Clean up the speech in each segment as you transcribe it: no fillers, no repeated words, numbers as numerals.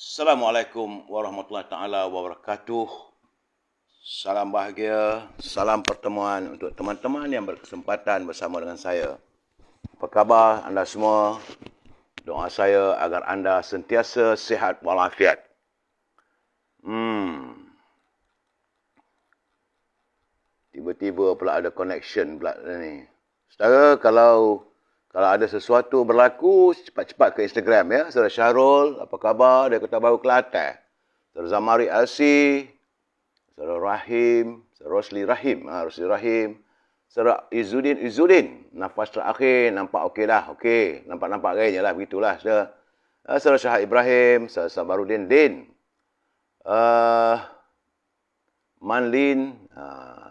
Assalamualaikum warahmatullahi taala wabarakatuh. Salam bahagia, salam pertemuan untuk teman-teman yang berkesempatan bersama dengan saya. Apa khabar anda semua? Doa saya agar anda sentiasa sihat walafiat. Tiba-tiba pula ada connection pula ni. Saudara, kalau ada sesuatu berlaku, cepat-cepat ke Instagram ya. Saudara Syahrul, apa khabar? Dari Kota Baru, Kelantan. Saudara Zamari Alsi, Saudara Rahim, Saudara Rosli Rahim, Saudara Izzuddin, nafas terakhir, nampak okey dah, okey. Nampak-nampak gaya je lah, begitulah. Saudara Syah Ibrahim, Saudara Sabarudin Din, Manlin,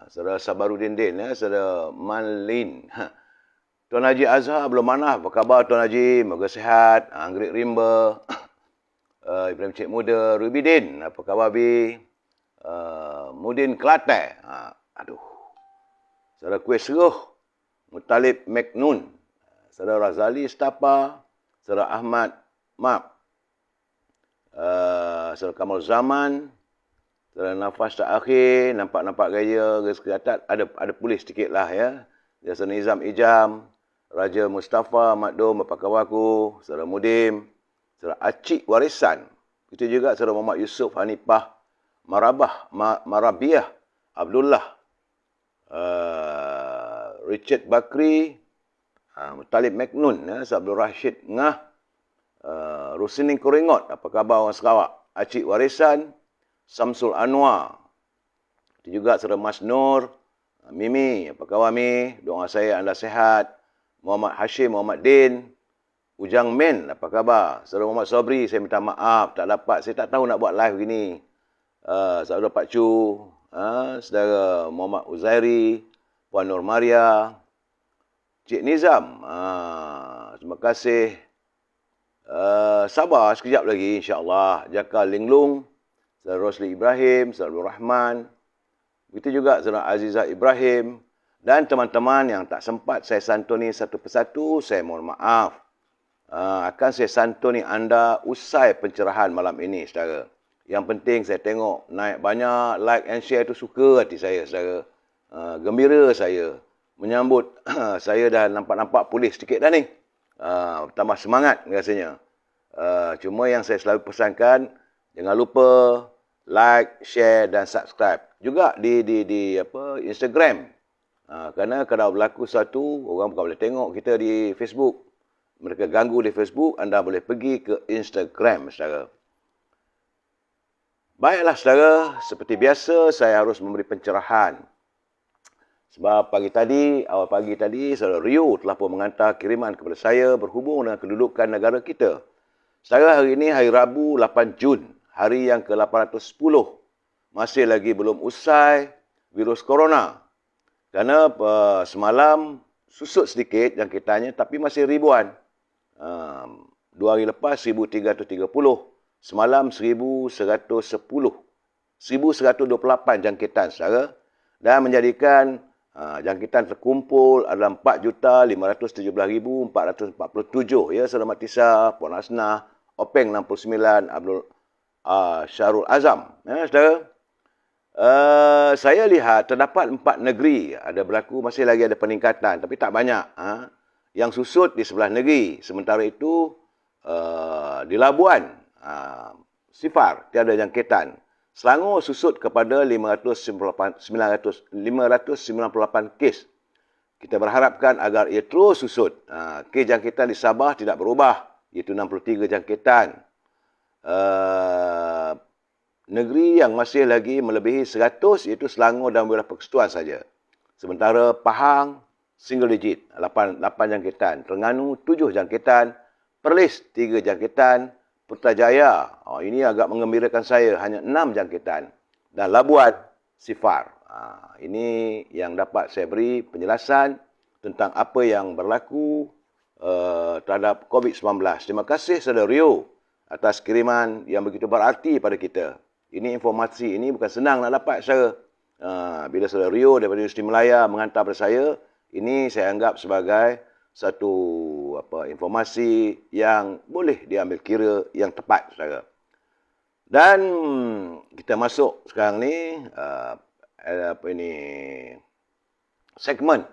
Saudara Sabarudin Din, Saudara Manlin. Tuan Haji Azhar belum mana, apa khabar Tuan Haji? Moga sihat. Anggrik Rimba, Ibrahim Cik Muda, Rubidin, apa khabar Bi? Mudin Kelantan. Saudara Kuih Seruh, Mutalib Meknun, Saudara Razali Stapa, Saudara Ahmad Map, Saudara Kamal Zaman, Saudara Nafas terakhir, nampak-nampak gaya, kesehatan, ada polis sedikit lah ya. Saudara Nizam Ijam, Raja Mustafa, Makdum, apa khabar aku? Saudara Mudim, Saudara Acik Warisan. Itu juga Saudara Muhammad Yusuf Hanifah, Marabiah, Abdullah, Richard Bakri, Mutalib Meknun, Abdul Rashid Ngah, Rusining Koringot, apa khabar orang Sarawak? Acik Warisan, Samsul Anwar. Itu juga Saudara Mas Nur, Mimi, apa khabar Mi? Doa saya anda sihat. Muhammad Hashim, Muhammad Din, Ujang Men, apa khabar? Saudara Muhammad Sobri, saya minta maaf, tak dapat, saya tak tahu nak buat live begini. Saudara Pak Chu, Saudara Muhammad Uzairi, Puan Nur Maria, Cik Nizam, terima kasih. Sabar sekejap lagi insya-Allah. Jaka Linglung, Saudara Rosli Ibrahim, Saudara Abdul Rahman, begitu juga Saudara Azizah Ibrahim dan teman-teman yang tak sempat saya santuni satu persatu, saya mohon maaf. Akan saya santuni anda usai pencerahan malam ini, saudara. Yang penting saya tengok naik banyak like and share tu suka hati saya, saudara. Gembira saya menyambut saya dah nampak-nampak pulih sedikit dah ni. Tambah semangat rasanya. Cuma yang saya selalu pesankan, jangan lupa like, share dan subscribe. Juga di Instagram. Kerana kalau berlaku satu, orang bukan boleh tengok kita di Facebook. Mereka ganggu di Facebook, anda boleh pergi ke Instagram, saudara. Baiklah, saudara. Seperti biasa, saya harus memberi pencerahan. Sebab awal pagi tadi, saudara Rio telah pun mengantar kiriman kepada saya berhubung dengan kedudukan negara kita. Saudara, hari ini hari Rabu 8 Jun, hari yang ke-810. Masih lagi belum usai virus corona. Kerana semalam susut sedikit jangkitannya, tapi masih ribuan. 2 hari lepas 1,330. Semalam 1,110. 1,128 jangkitan, saudara. Dan menjadikan jangkitan terkumpul adalah 4,517,447. Ya, Saudara Matisa, Puan Hasnah, Openg 69, Abdul Syarul Azam. Ya, saudara. Saya lihat terdapat 4 negeri ada berlaku, masih lagi ada peningkatan tapi tak banyak. Yang susut di sebelah negeri. Sementara itu di Labuan, sifar, tiada jangkitan. Selangor susut kepada 598 kes. Kita berharapkan agar ia terus susut. Kes jangkitan di Sabah tidak berubah, iaitu 63 jangkitan. Negeri yang masih lagi melebihi 100 iaitu Selangor dan wilayah Persekutuan saja. Sementara Pahang single digit, 8 jangkitan. Terengganu 7 jangkitan. Perlis 3 jangkitan. Putrajaya, ini agak mengembirakan saya, hanya 6 jangkitan. Dan Labuan sifar. Ini yang dapat saya beri penjelasan tentang apa yang berlaku terhadap COVID-19. Terima kasih Saudara Rio atas kiriman yang begitu berarti pada kita. Ini informasi, ini bukan senang nak dapat, saudara. Bila Saudara Rio daripada Universiti Melaya menghantar pada saya, ini saya anggap sebagai satu informasi yang boleh diambil kira yang tepat, saudara. Dan kita masuk sekarang ni segmen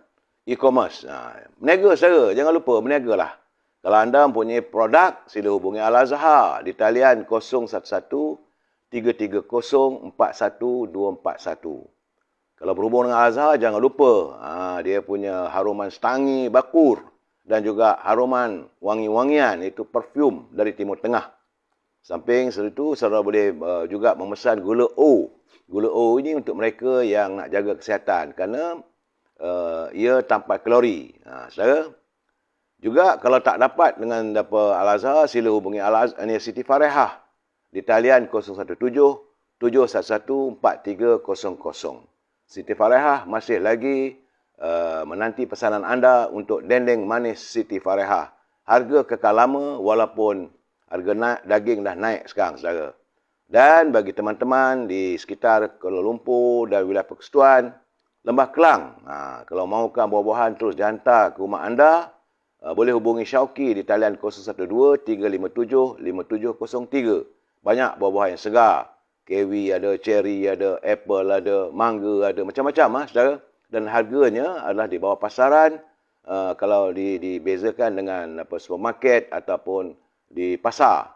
e-commerce. Berniaga saudara, jangan lupa berniagalah. Kalau anda mempunyai produk, sila hubungi Al-Azhar di talian 011-330-41241. Kalau berhubung dengan Al-Azhar, jangan lupa dia punya haruman setangi bakur dan juga haruman wangi-wangian, itu perfume dari Timur Tengah. Samping itu, saudara boleh juga memesan gula O. Gula O ini untuk mereka yang nak jaga kesihatan kerana ia tanpa kalori. Saudara, juga kalau tak dapat dengan Al-Azhar, sila hubungi Siti Farehah di talian 017-711-4300. Siti Farehah masih lagi menanti pesanan anda untuk dendeng manis Siti Farehah. Harga kekal lama walaupun harga daging dah naik sekarang, saudara. Dan bagi teman-teman di sekitar Kuala Lumpur dan wilayah Persekutuan, Lembah Kelang, kalau mahukan buah-buahan terus dihantar ke rumah anda, boleh hubungi Syauqi di talian 012-357-5703. Banyak buah-buahan yang segar. Kiwi ada, cherry ada, apple ada, mangga ada, macam-macam, saudara. Dan harganya adalah di bawah pasaran kalau dibezakan dengan supermarket ataupun di pasar.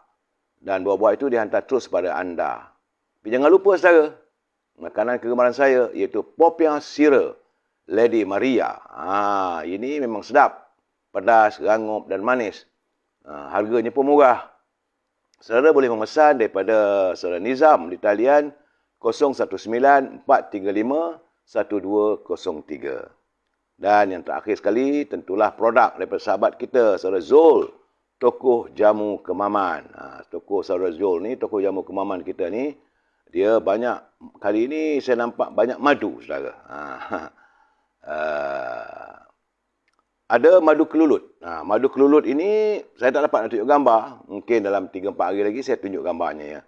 Dan buah-buah itu dihantar terus kepada anda. Tapi jangan lupa, saudara, makanan kegemaran saya iaitu popiah sira Lady Maria. Ini memang sedap. Pedas, rangup dan manis. Harganya pun murah. Saudara boleh memesan daripada saudara Nizam di talian 019-435-1203. Dan yang terakhir sekali, tentulah produk daripada sahabat kita, saudara Zul, tokoh jamu kemaman. Tokoh saudara Zul ni, tokoh jamu kemaman kita ni, dia banyak, kali ini saya nampak banyak madu, saudara. Ada madu kelulut. Madu kelulut ini, saya tak dapat nak tunjuk gambar. Mungkin dalam 3-4 hari lagi saya tunjuk gambarnya. Ya.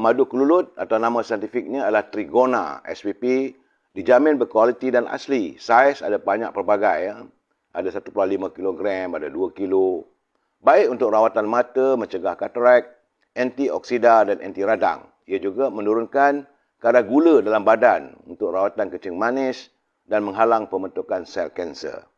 Madu kelulut atau nama saintifiknya adalah Trigona SPP. Dijamin berkualiti dan asli. Saiz ada banyak pelbagai. Ya. Ada 1.5 kilogram, ada 2 kilo. Baik untuk rawatan mata, mencegah katarak, antioksida dan anti radang. Ia juga menurunkan kadar gula dalam badan untuk rawatan kencing manis dan menghalang pembentukan sel kanser.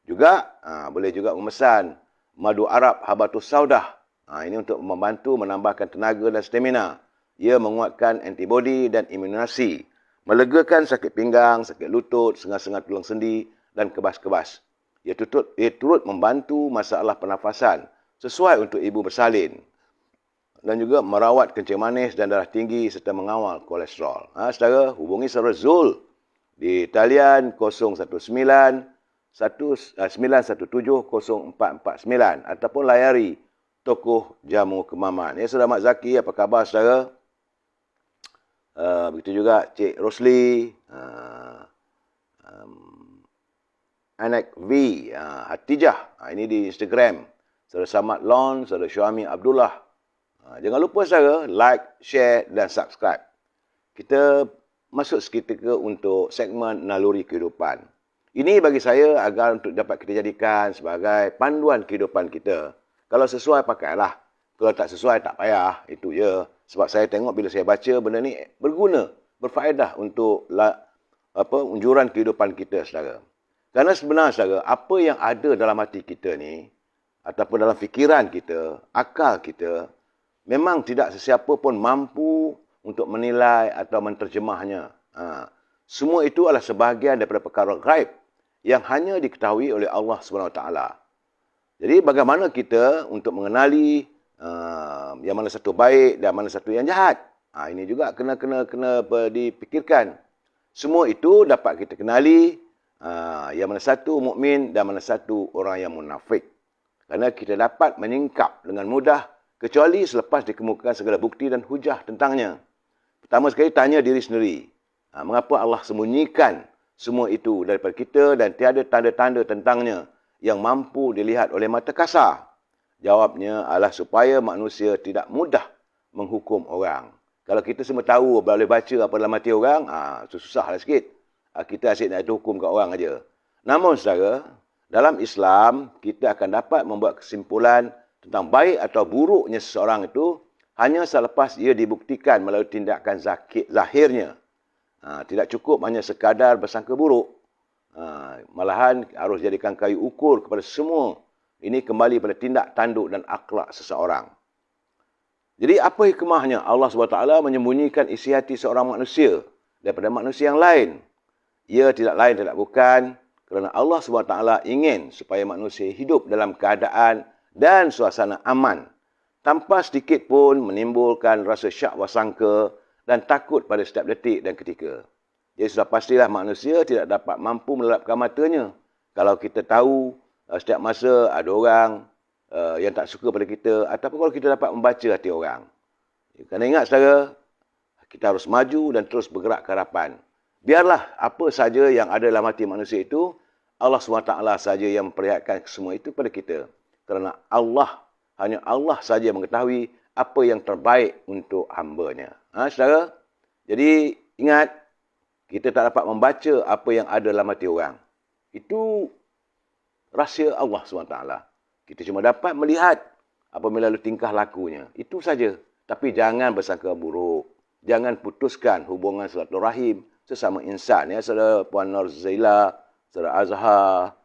Juga boleh juga memesan madu Arab Habatus Saudah. Ini untuk membantu menambahkan tenaga dan stamina. Ia menguatkan antibodi dan imunisasi, melegakan sakit pinggang, sakit lutut, sengat-sengat tulang sendi dan kebas-kebas. Ia turut membantu masalah pernafasan sesuai untuk ibu bersalin dan juga merawat kencing manis dan darah tinggi serta mengawal kolesterol. Saudara, hubungi saudara Zul di talian 019-917-0449 ataupun layari tokoh jamu kemaman. Ya, saudara Mak Zaki, apa khabar, saudara? Begitu juga Cik Rosli, Anak V, Hatijah. Ini di Instagram. Saudara Samad Lon, saudara Syuami Abdullah. Jangan lupa, saudara, like, share dan subscribe. Kita masuk seketika untuk segmen Naluri Kehidupan. Ini bagi saya agar untuk dapat kita jadikan sebagai panduan kehidupan kita. Kalau sesuai, pakailah. Kalau tak sesuai, tak payah. Itu je. Sebab saya tengok bila saya baca benda ni berguna, berfaedah untuk unjuran kehidupan kita, saudara. Kerana sebenarnya, saudara, apa yang ada dalam hati kita ni, ataupun dalam fikiran kita, akal kita, memang tidak sesiapa pun mampu untuk menilai atau menterjemahnya. Semua itu adalah sebahagian daripada perkara gaib yang hanya diketahui oleh Allah SWT. Jadi bagaimana kita untuk mengenali yang mana satu baik dan mana satu yang jahat? Ini juga kena dipikirkan. Semua itu dapat kita kenali yang mana satu mukmin dan mana satu orang yang munafik. Kerana kita dapat menyingkap dengan mudah kecuali selepas dikemukakan segala bukti dan hujah tentangnya. Pertama sekali, tanya diri sendiri. Mengapa Allah sembunyikan semua itu daripada kita dan tiada tanda-tanda tentangnya yang mampu dilihat oleh mata kasar? Jawabnya adalah supaya manusia tidak mudah menghukum orang. Kalau kita semua tahu, boleh baca apa dalam hati orang, susahlah sikit. Kita asyik nak hukum kat orang aja. Namun, saudara, dalam Islam, kita akan dapat membuat kesimpulan tentang baik atau buruknya seseorang itu hanya selepas ia dibuktikan melalui tindakan zahirnya. Tidak cukup hanya sekadar bersangka buruk. Malahan harus jadikan kayu ukur kepada semua. Ini kembali pada tindak tanduk dan akhlak seseorang. Jadi apa hikmahnya Allah SWT menyembunyikan isi hati seorang manusia daripada manusia yang lain? Ia tidak lain tidak bukan kerana Allah SWT ingin supaya manusia hidup dalam keadaan dan suasana aman, tanpa sedikit pun menimbulkan rasa syak wasangka dan takut pada setiap detik dan ketika. Jadi sudah pastilah manusia tidak dapat mampu melelapkan matanya kalau kita tahu setiap masa ada orang yang tak suka pada kita, ataupun kalau kita dapat membaca hati orang. Kena ingat saudara, kita harus maju dan terus bergerak ke hadapan. Biarlah apa saja yang ada dalam hati manusia itu, Allah SWT saja yang memperlihatkan semua itu pada kita. Kerana hanya Allah saja mengetahui apa yang terbaik untuk hamba-Nya. Saudara, jadi ingat, kita tak dapat membaca apa yang ada dalam hati orang. Itu rahsia Allah SWT. Kita cuma dapat melihat apabila lalu tingkah lakunya. Itu saja. Tapi jangan bersangka buruk. Jangan putuskan hubungan silaturahim sesama insan. Ya, saudara Puan Nur Zaila, saudara Azhar,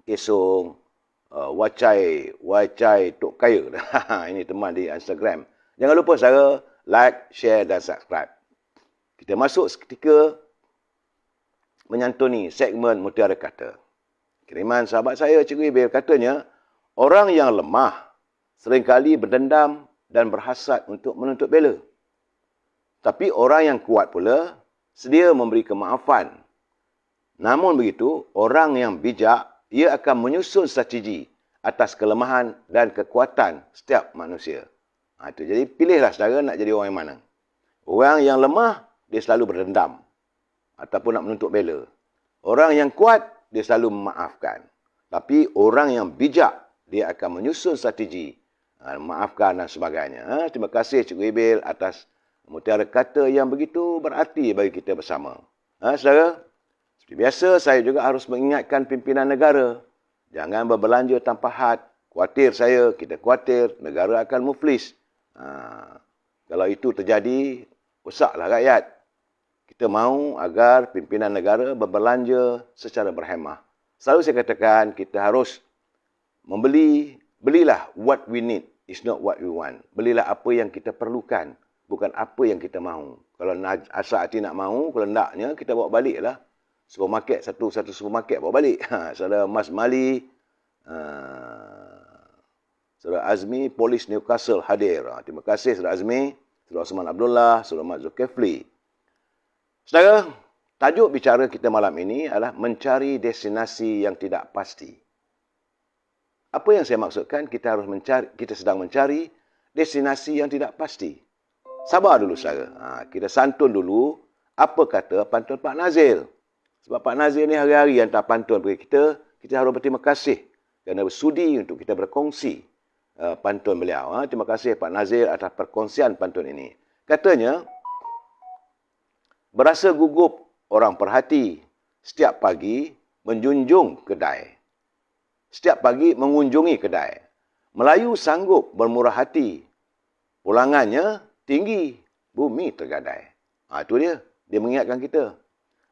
Kesong, Wacai Tok Kaya. Ini teman di Instagram. Jangan lupa saudara like, share dan subscribe. Kita masuk seketika menyantuni segmen Mutiara Kata. Kiriman sahabat saya, Cikgu Ibil, katanya, orang yang lemah seringkali berdendam dan berhasad untuk menuntut bela. Tapi orang yang kuat pula sedia memberi kemaafan. Namun begitu, orang yang bijak, ia akan menyusun strategi atas kelemahan dan kekuatan setiap manusia. Itu. Jadi pilihlah saudara nak jadi orang yang mana. Orang yang lemah, dia selalu berdendam ataupun nak menuntut bela. Orang yang kuat, dia selalu memaafkan. Tapi orang yang bijak, dia akan menyusun strategi, memaafkan dan sebagainya. Terima kasih Cikgu Ibil atas mutiara kata yang begitu berarti bagi kita bersama. Saudara, seperti biasa saya juga harus mengingatkan pimpinan negara. Jangan berbelanja tanpa had. Kita khawatir negara akan muflis. Kalau itu terjadi, usahlah rakyat. Kita mahu agar pimpinan negara berbelanja secara berhemah. Selalu saya katakan, kita harus belilah what we need, is not what we want. Belilah apa yang kita perlukan, bukan apa yang kita mahu. Kalau asal hati nak mahu, kalau naknya, kita bawa baliklah. Supermarket, satu supermarket bawa balik. Saudara Mas Mali, Saudara Azmi, Polis Newcastle hadir. Terima kasih Saudara Azmi, Saudara Osman Abdullah, Saudara Mat Zulkifli. Saudara, tajuk bicara kita malam ini adalah mencari destinasi yang tidak pasti. Apa yang saya maksudkan? Kita sedang mencari destinasi yang tidak pasti. Sabar dulu saudara. Kita santun dulu apa kata pantun Pak Nazil. Sebab Pak Nazil ni hari-hari hantar pantun bagi kita. Kita harus berterima kasih kerana bersudi untuk kita berkongsi pantun beliau. Terima kasih Pak Nazil atas perkongsian pantun ini. Katanya, berasa gugup orang perhati setiap pagi menjunjung kedai. Setiap pagi mengunjungi kedai. Melayu sanggup bermurah hati. Pulangannya tinggi, bumi tergadai. Itu dia. Dia mengingatkan kita.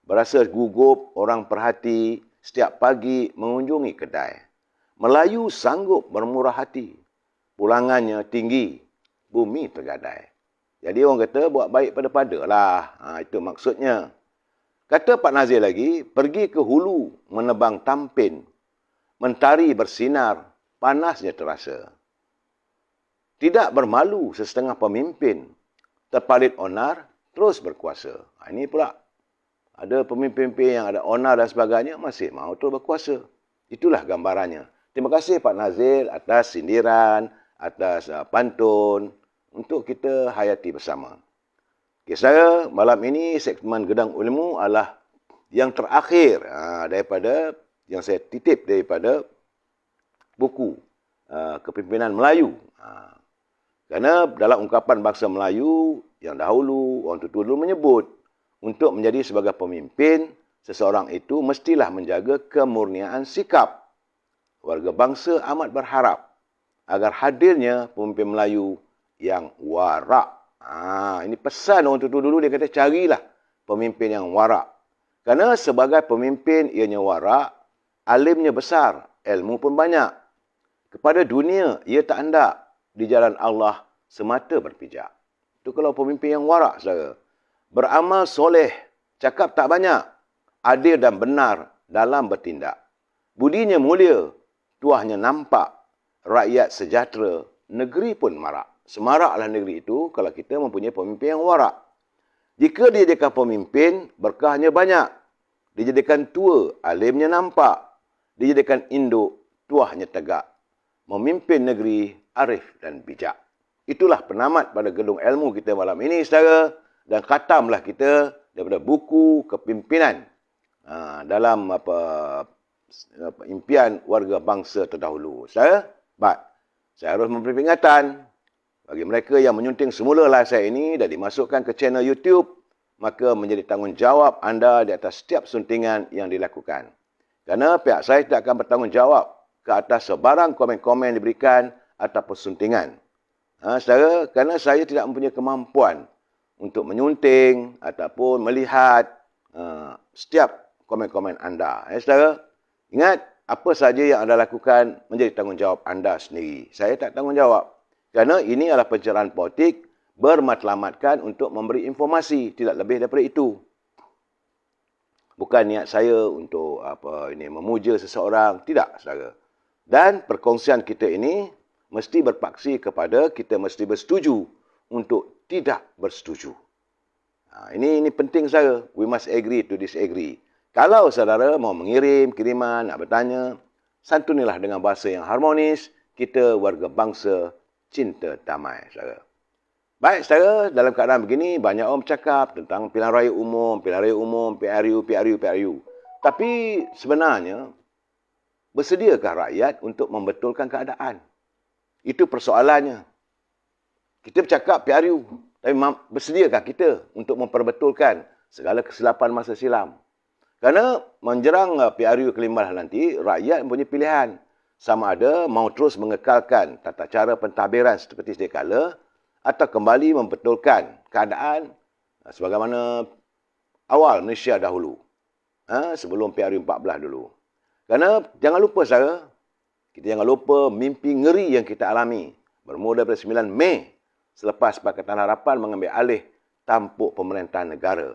Berasa gugup orang perhati setiap pagi mengunjungi kedai. Melayu sanggup bermurah hati. Pulangannya tinggi, bumi tergadai. Jadi orang kata buat baik pada-pada lah. Itu maksudnya. Kata Pak Nazir lagi, pergi ke hulu menebang tampin. Mentari bersinar, panasnya terasa. Tidak bermalu sesetengah pemimpin. Terpalit onar, terus berkuasa. Ini pula. Ada pemimpin-pemimpin yang ada onar dan sebagainya, masih mahu terus berkuasa. Itulah gambarannya. Terima kasih Pak Nazir atas sindiran, atas pantun, untuk kita hayati bersama. Okay, saudara, malam ini segmen Gedang Ilmu adalah yang terakhir daripada yang saya titip daripada buku Kepimpinan Melayu. Kerana dalam ungkapan bangsa Melayu yang dahulu, orang tua dulu menyebut, untuk menjadi sebagai pemimpin, seseorang itu mestilah menjaga kemurnian sikap. Warga bangsa amat berharap agar hadirnya pemimpin Melayu yang warak. Ini pesan orang tua dulu, dia kata carilah pemimpin yang warak. Kerana sebagai pemimpin ianya warak, alimnya besar, ilmu pun banyak. Kepada dunia, ia tak hendak di jalan Allah semata berpijak. Itu kalau pemimpin yang warak, saudara. Beramal soleh, cakap tak banyak, adil dan benar dalam bertindak. Budinya mulia, tuahnya nampak, rakyat sejahtera, negeri pun marak. Semaraklah negeri itu kalau kita mempunyai pemimpin yang warak. Jika dijadikan pemimpin, berkahnya banyak. Dijadikan tua, alimnya nampak. Dijadikan induk, tuahnya tegak. Memimpin negeri, arif dan bijak. Itulah penamat pada gedung ilmu kita malam ini, saudara. Dan khatamlah kita daripada buku kepimpinan dalam impian warga bangsa terdahulu. Saudara, saya harus memberi peringatan bagi mereka yang menyunting semula live saya ini dan dimasukkan ke channel YouTube, maka menjadi tanggungjawab anda di atas setiap suntingan yang dilakukan. Kerana pihak saya tidak akan bertanggungjawab ke atas sebarang komen-komen yang diberikan ataupun suntingan. Saudara, kerana saya tidak mempunyai kemampuan untuk menyunting ataupun melihat setiap komen-komen anda. Saudara, ingat, apa saja yang anda lakukan menjadi tanggungjawab anda sendiri. Saya tak tanggungjawab. Kerana ini adalah pencerahan politik bermatlamatkan untuk memberi informasi, tidak lebih daripada itu. Bukan niat saya untuk memuja seseorang, tidak, saudara. Dan perkongsian kita ini mesti berpaksi kepada kita mesti bersetuju untuk tidak bersetuju. Ini penting, saudara. We must agree to disagree. Kalau saudara mau mengirim kiriman, nak bertanya, santunilah dengan bahasa yang harmonis. Kita warga bangsa cinta damai, saudara. Baik, saudara, dalam keadaan begini, banyak orang bercakap tentang pilihan raya umum, PRU. Tapi sebenarnya, bersediakah rakyat untuk membetulkan keadaan? Itu persoalannya. Kita bercakap PRU, tapi bersediakah kita untuk memperbetulkan segala kesilapan masa silam? Kerana menjerang PRU ke-15 nanti, rakyat mempunyai pilihan. Sama ada mahu terus mengekalkan tata cara pentadbiran seperti sedia kala atau kembali membetulkan keadaan sebagaimana awal Malaysia dahulu. Sebelum PRU 14 dulu. Kerana jangan lupa, saudara, kita jangan lupa mimpi ngeri yang kita alami bermula daripada 9 Mei selepas Pakatan Harapan mengambil alih tampuk pemerintahan negara.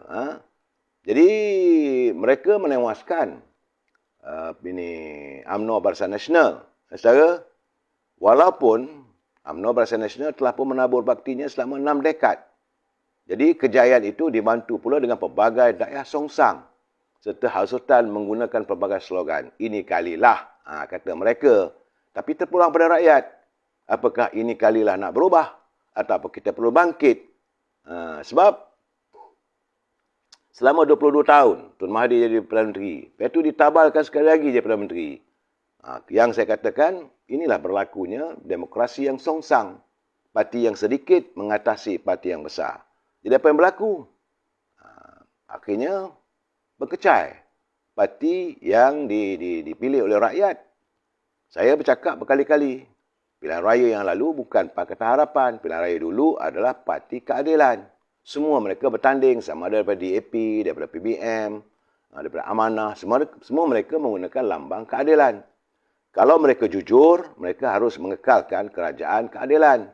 Jadi mereka menewaskan UMNO Barisan Nasional. Saudara, walaupun UMNO Barisan Nasional telah pun menabur baktinya selama 6 dekad. Jadi kejayaan itu dibantu pula dengan pelbagai daerah songsang serta hasutan menggunakan pelbagai slogan. Ini kalilah, kata mereka. Tapi terpulang pada rakyat. Apakah ini kalilah nak berubah? Atau kita perlu bangkit? Sebab selama 22 tahun, Tun Mahathir jadi Perdana Menteri. Lepas itu ditabalkan sekali lagi jadi Perdana Menteri. Yang saya katakan, inilah berlakunya demokrasi yang songsang. Parti yang sedikit mengatasi parti yang besar. Jadi apa yang berlaku? Akhirnya berkecai. Parti yang dipilih oleh rakyat. Saya bercakap berkali-kali. Pilihan raya yang lalu bukan Pakatan Harapan. Pilihan raya dulu adalah Parti Keadilan. Semua mereka bertanding sama ada daripada DAP, daripada PBM, daripada Amanah. Semua mereka menggunakan lambang keadilan. Kalau mereka jujur, mereka harus mengekalkan kerajaan keadilan.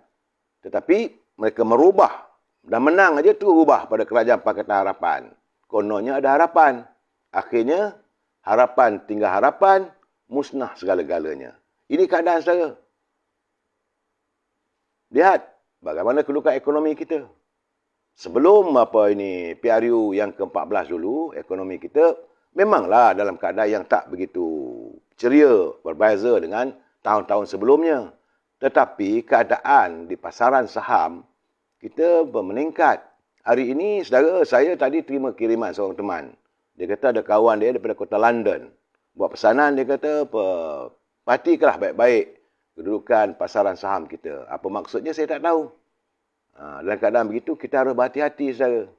Tetapi mereka merubah. Dan menang aja tu ubah pada kerajaan Pakatan Harapan. Kononnya ada harapan. Akhirnya, harapan tinggal harapan, musnah segala-galanya. Ini keadaan saya. Lihat bagaimana kedudukan ekonomi kita. Sebelum PRU yang ke-14 dulu, ekonomi kita memanglah dalam keadaan yang tak begitu ceria, berbeza dengan tahun-tahun sebelumnya. Tetapi keadaan di pasaran saham kita meningkat. Hari ini, saudara, saya tadi terima kiriman seorang teman. Dia kata ada kawan dia daripada kota London. Buat pesanan, dia kata, perhatikanlah baik-baik kedudukan pasaran saham kita. Apa maksudnya, saya tak tahu. Dalam keadaan begitu, kita harus berhati-hati, saudara.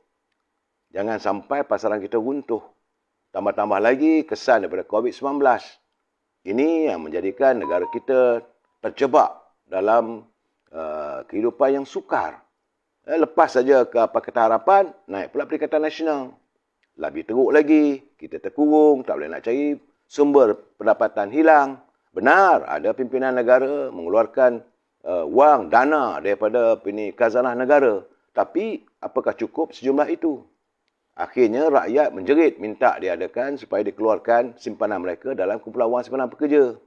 Jangan sampai pasaran kita runtuh. Tambah-tambah lagi, kesan daripada COVID-19. Ini yang menjadikan negara kita terjebak dalam kehidupan yang sukar. Lepas saja ke Pakatan Harapan, naik pula Perikatan Nasional. Lebih teruk lagi, kita terkurung, tak boleh nak cari sumber pendapatan hilang. Benar, ada pimpinan negara mengeluarkan wang, dana daripada khazanah negara. Tapi, apakah cukup sejumlah itu? Akhirnya, rakyat menjerit minta diadakan supaya dikeluarkan simpanan mereka dalam kumpulan wang simpanan pekerja.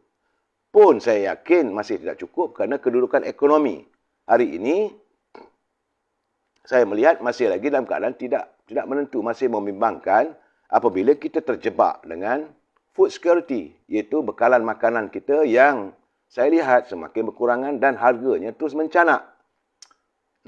Pun saya yakin masih tidak cukup kerana kedudukan ekonomi hari ini, saya melihat masih lagi dalam keadaan tidak menentu, masih membimbangkan apabila kita terjebak dengan food security, iaitu bekalan makanan kita yang saya lihat semakin berkurangan dan harganya terus mencanak.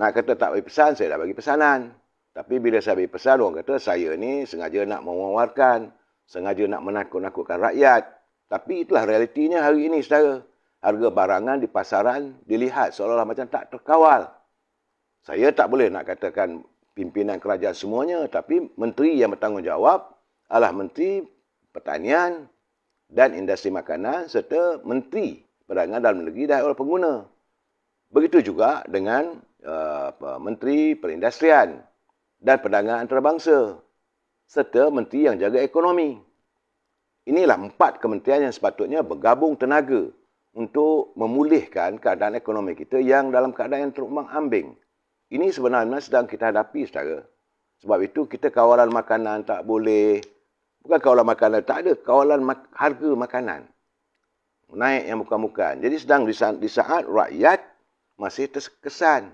Nak kata tak bagi pesan, saya dah bagi pesanan. Tapi bila saya bagi pesan, orang kata saya ni sengaja nak mewawarkan, sengaja nak menakut-nakutkan rakyat. Tapi itulah realitinya hari ini, saudara. Harga barangan di pasaran dilihat seolah-olah macam tak terkawal. Saya tak boleh nak katakan pimpinan kerajaan semuanya, tapi menteri yang bertanggungjawab adalah Menteri Pertanian dan Industri Makanan serta Menteri Perdagangan Dalam Negeri dan Oleh Pengguna. Begitu juga dengan Menteri Perindustrian dan Perdagangan Antarabangsa serta Menteri yang jaga ekonomi. Inilah 4 kementerian yang sepatutnya bergabung tenaga untuk memulihkan keadaan ekonomi kita yang dalam keadaan yang terumbang-ambing. Ini sebenarnya sedang kita hadapi, saudara. Sebab itu kita kawalan makanan tak boleh. Bukan kawalan makanan, tak ada. Kawalan harga makanan. Naik yang bukan-bukan. Jadi sedang di saat rakyat masih terkesan.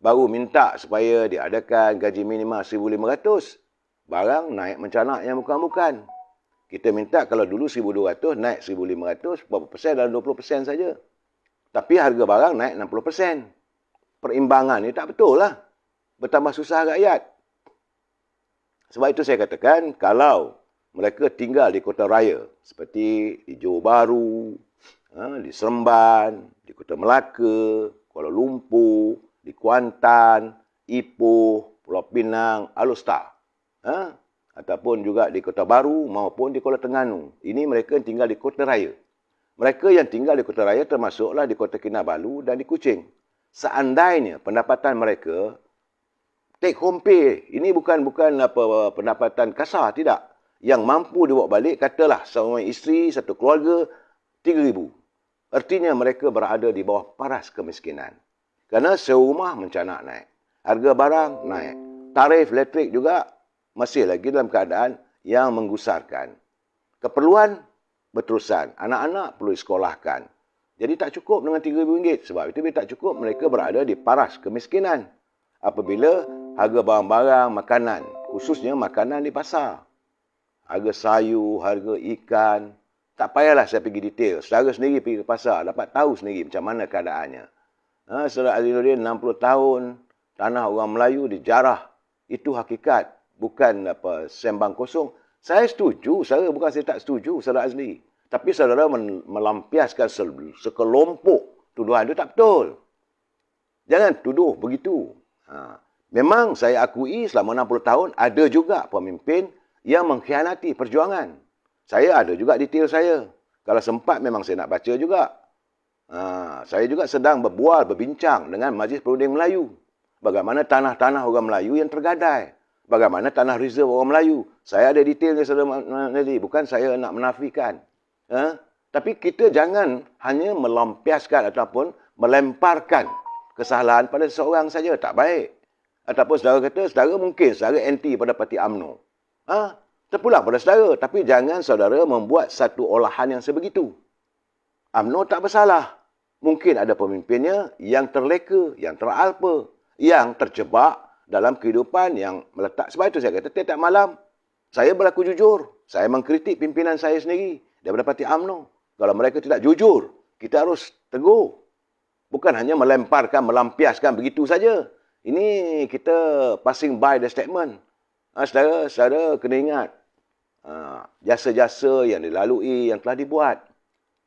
Baru minta supaya diadakan gaji minimal 1,500. Barang naik mencanak yang bukan-bukan. Kita minta kalau dulu 1,200, naik 1,500, berapa persen dalam 20% saja. Tapi harga barang naik 60%. Perimbangan ni tak betul lah. Bertambah susah rakyat. Sebab itu saya katakan, kalau mereka tinggal di kota raya, seperti di Johor Bahru, di Seremban, di Kota Melaka, Kuala Lumpur, di Kuantan, Ipoh, Pulau Pinang, Alor Setar, ataupun juga di Kota Baru maupun di Kuala Terengganu. Ini mereka yang tinggal di kota raya. Mereka yang tinggal di kota raya termasuklah di Kota Kinabalu dan di Kuching. Seandainya pendapatan mereka take home pay, ini bukan apa pendapatan kasar, tidak. Yang mampu dibawa balik, katalah seorang isteri, satu keluarga, 3,000. Artinya mereka berada di bawah paras kemiskinan. Kerana serumah mencanak naik. Harga barang naik. Tarif elektrik juga masih lagi dalam keadaan yang menggusarkan. Keperluan berterusan. Anak-anak perlu disekolahkan. Jadi tak cukup dengan RM3,000. Sebab itu bila tak cukup, mereka berada di paras kemiskinan. Apabila harga barang-barang makanan, khususnya makanan di pasar. Harga sayur, harga ikan. Tak payahlah saya pergi detail. Saudara sendiri pergi ke pasar, dapat tahu sendiri macam mana keadaannya. Saudara Azizuddin 60 tahun, tanah orang Melayu dijarah. Itu hakikat. Bukan sembang kosong. Saya setuju, saudara, bukan saya tak setuju, saudara sendiri. Tapi saudara melampiaskan sekelompok tuduhan itu tak betul. Jangan tuduh begitu. Memang saya akui selama 60 tahun ada juga pemimpin yang mengkhianati perjuangan. Saya ada juga detail saya. Kalau sempat memang saya nak baca juga. Saya juga sedang berbincang dengan Majlis Perunding Melayu. Bagaimana tanah-tanah orang Melayu yang tergadai. Bagaimana tanah reserve orang Melayu. Saya ada detailnya, saudara Nazri. Bukan saya nak menafikan. Tapi kita jangan hanya melampiaskan ataupun melemparkan kesalahan pada seseorang saja. Tak baik. Ataupun saudara kata, saudara mungkin saudara anti pada parti UMNO. Terpulang pada saudara. Tapi jangan saudara membuat satu olahan yang sebegitu. UMNO tak bersalah. Mungkin ada pemimpinnya yang terleka, yang teralpa, yang terjebak dalam kehidupan yang meletak. Sebab itu saya kata, tiap-tiap malam saya berlaku jujur. Saya mengkritik pimpinan saya sendiri daripada parti UMNO. Kalau mereka tidak jujur, kita harus tegur. Bukan hanya melemparkan, melampiaskan begitu saja. Ini kita passing by the statement. Saudara kena ingat jasa-jasa yang dilalui, yang telah dibuat.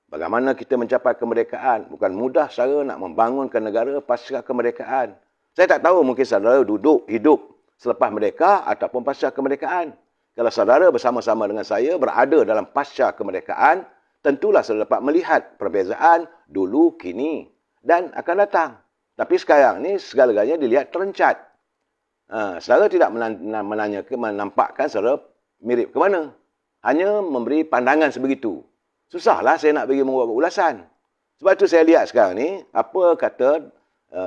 Bagaimana kita mencapai kemerdekaan. Bukan mudah saudara nak membangunkan negara pasca kemerdekaan. Saya tak tahu mungkin saudara hidup selepas merdeka ataupun pasca kemerdekaan. Kalau saudara bersama-sama dengan saya berada dalam pasca kemerdekaan, tentulah saudara dapat melihat perbezaan dulu kini. dan akan datang. Tapi sekarang ni segala-galanya dilihat terencat. Saudara tidak menampakkan secara mirip ke mana. Hanya memberi pandangan sebegitu. Susahlah saya nak bagi membuat ulasan. Sebab tu saya lihat sekarang ni, apa kata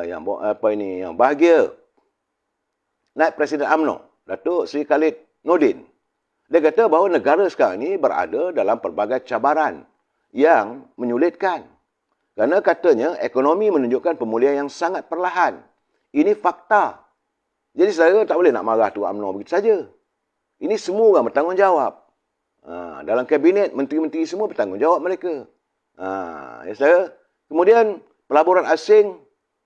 yang bahagia. Naib Presiden UMNO, Datuk Seri Khalid Nordin. Dia kata bahawa negara sekarang ni berada dalam pelbagai cabaran yang menyulitkan. Kerana katanya ekonomi menunjukkan pemulihan yang sangat perlahan. Ini fakta. Jadi saya tak boleh nak marah tu UMNO begitu saja. Ini semua orang bertanggungjawab. Dalam kabinet, menteri-menteri semua bertanggungjawab mereka. Kemudian pelaburan asing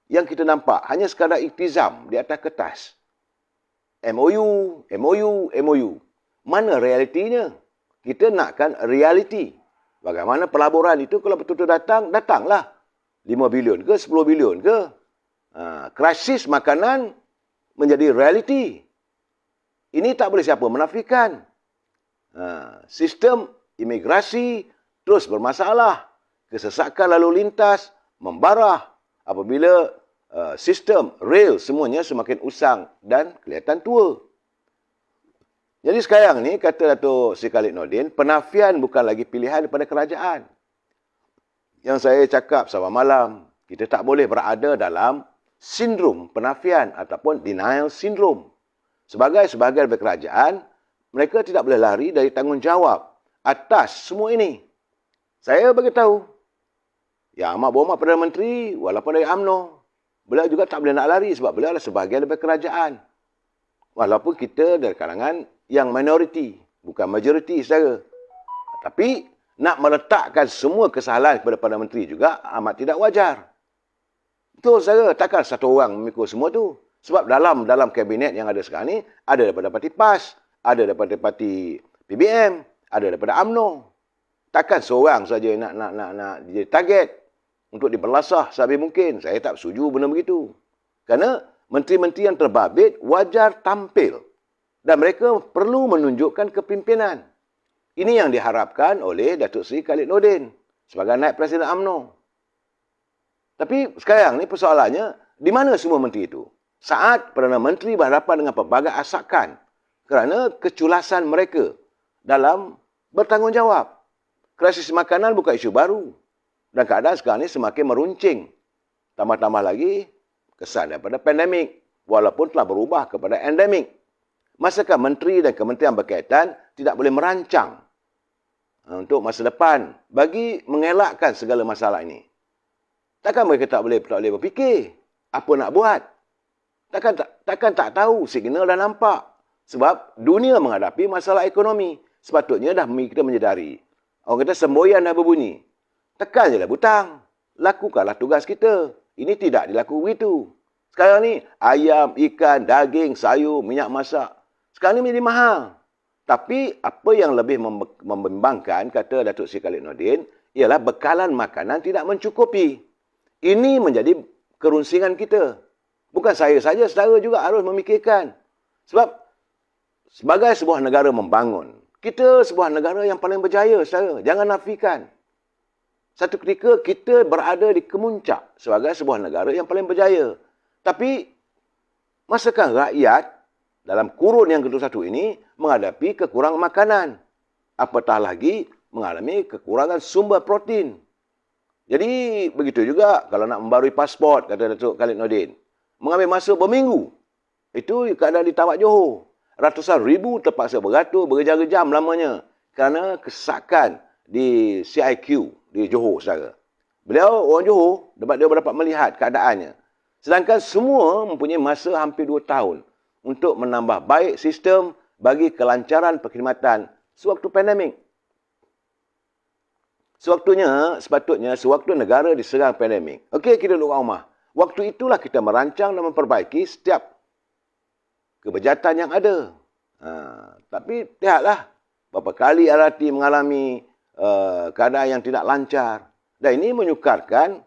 yang kita nampak hanya sekadar iktizam di atas kertas. MOU. Mana realitinya? Kita nakkan realiti. Bagaimana pelaburan itu kalau betul-betul datang, datanglah. 5 bilion ke, 10 bilion ke. Krisis makanan menjadi realiti. Ini tak boleh siapa menafikan. Sistem imigrasi terus bermasalah. Kesesakan lalu lintas membarah apabila sistem rail semuanya semakin usang dan kelihatan tua. Jadi sekarang ni, kata Datuk Seri Khalid Nordin, penafian bukan lagi pilihan daripada kerajaan. Yang saya cakap sama malam, kita tak boleh berada dalam sindrom penafian ataupun denial syndrome. Sebagai kerajaan, mereka tidak boleh lari dari tanggungjawab atas semua ini. Saya beritahu, Yang Amat Berhormat Perdana Menteri, walaupun dari UMNO, beliau juga tak boleh nak lari sebab beliau adalah sebahagian daripada kerajaan. Walaupun kita dari kalangan yang minoriti, bukan majoriti saudara. Tapi nak meletakkan semua kesalahan kepada Perdana Menteri juga amat tidak wajar. Betul saudara, takkan satu orang memikul semua tu. Sebab dalam kabinet yang ada sekarang ni, ada daripada parti PAS, ada daripada parti PBM, ada daripada UMNO. Takkan seorang saja nak jadi target untuk diberlasah sehabis mungkin. Saya tak setuju benda begitu. Kerana menteri-menteri yang terbabit wajar tampil. Dan mereka perlu menunjukkan kepimpinan. Ini yang diharapkan oleh Datuk Seri Khalid Nordin sebagai Naib Presiden UMNO. Tapi sekarang ni persoalannya, di mana semua menteri itu? Saat Perdana Menteri berhadapan dengan pelbagai asakan kerana keculasan mereka dalam bertanggungjawab. Krisis makanan bukan isu baru. Dan keadaan sekarang ini semakin meruncing. Tambah-tambah lagi, kesan daripada pandemik. Walaupun telah berubah kepada endemik. Masakah menteri dan kementerian berkaitan tidak boleh merancang untuk masa depan bagi mengelakkan segala masalah ini? Takkan mereka tak boleh berfikir apa nak buat? Takkan tak tahu signal dah nampak. Sebab dunia menghadapi masalah ekonomi. Sepatutnya dah kita menyedari. Orang kata semboyan dah berbunyi. Tekan je lah butang. Lakukanlah tugas kita. Ini tidak dilakukan begitu. Sekarang ni ayam, ikan, daging, sayur, minyak masak. Sekarang ni menjadi mahal. Tapi apa yang lebih membimbangkan, kata Datuk Seri Khalid Nordin, ialah bekalan makanan tidak mencukupi. Ini menjadi kerunsingan kita. Bukan saya saja, saudara juga harus memikirkan. Sebab sebagai sebuah negara membangun, kita sebuah negara yang paling berjaya, saudara. Jangan nafikan. Satu ketika kita berada di kemuncak sebagai sebuah negara yang paling berjaya. Tapi masakah rakyat dalam kurun yang ke-21 ini menghadapi kekurangan makanan? Apatah lagi mengalami kekurangan sumber protein. Jadi begitu juga kalau nak membarui pasport, kata Datuk Khalid Nordin. Mengambil masa berminggu. Itu keadaan di Tawak Johor. Ratusan ribu terpaksa beratur, berjam-jam lamanya. Kerana kesakan di CIQ di Johor, saudara. Beliau orang Johor, dia dapat melihat keadaannya. Sedangkan semua mempunyai masa hampir 2 tahun untuk menambah baik sistem bagi kelancaran perkhidmatan sewaktu pandemik. Sepatutnya, sewaktu negara diserang pandemik. Okey, kita duduk kat rumah. Waktu itulah kita merancang dan memperbaiki setiap kebejatan yang ada. Tapi lihatlah berapa kali LRT mengalami keadaan yang tidak lancar. Dan ini menyukarkan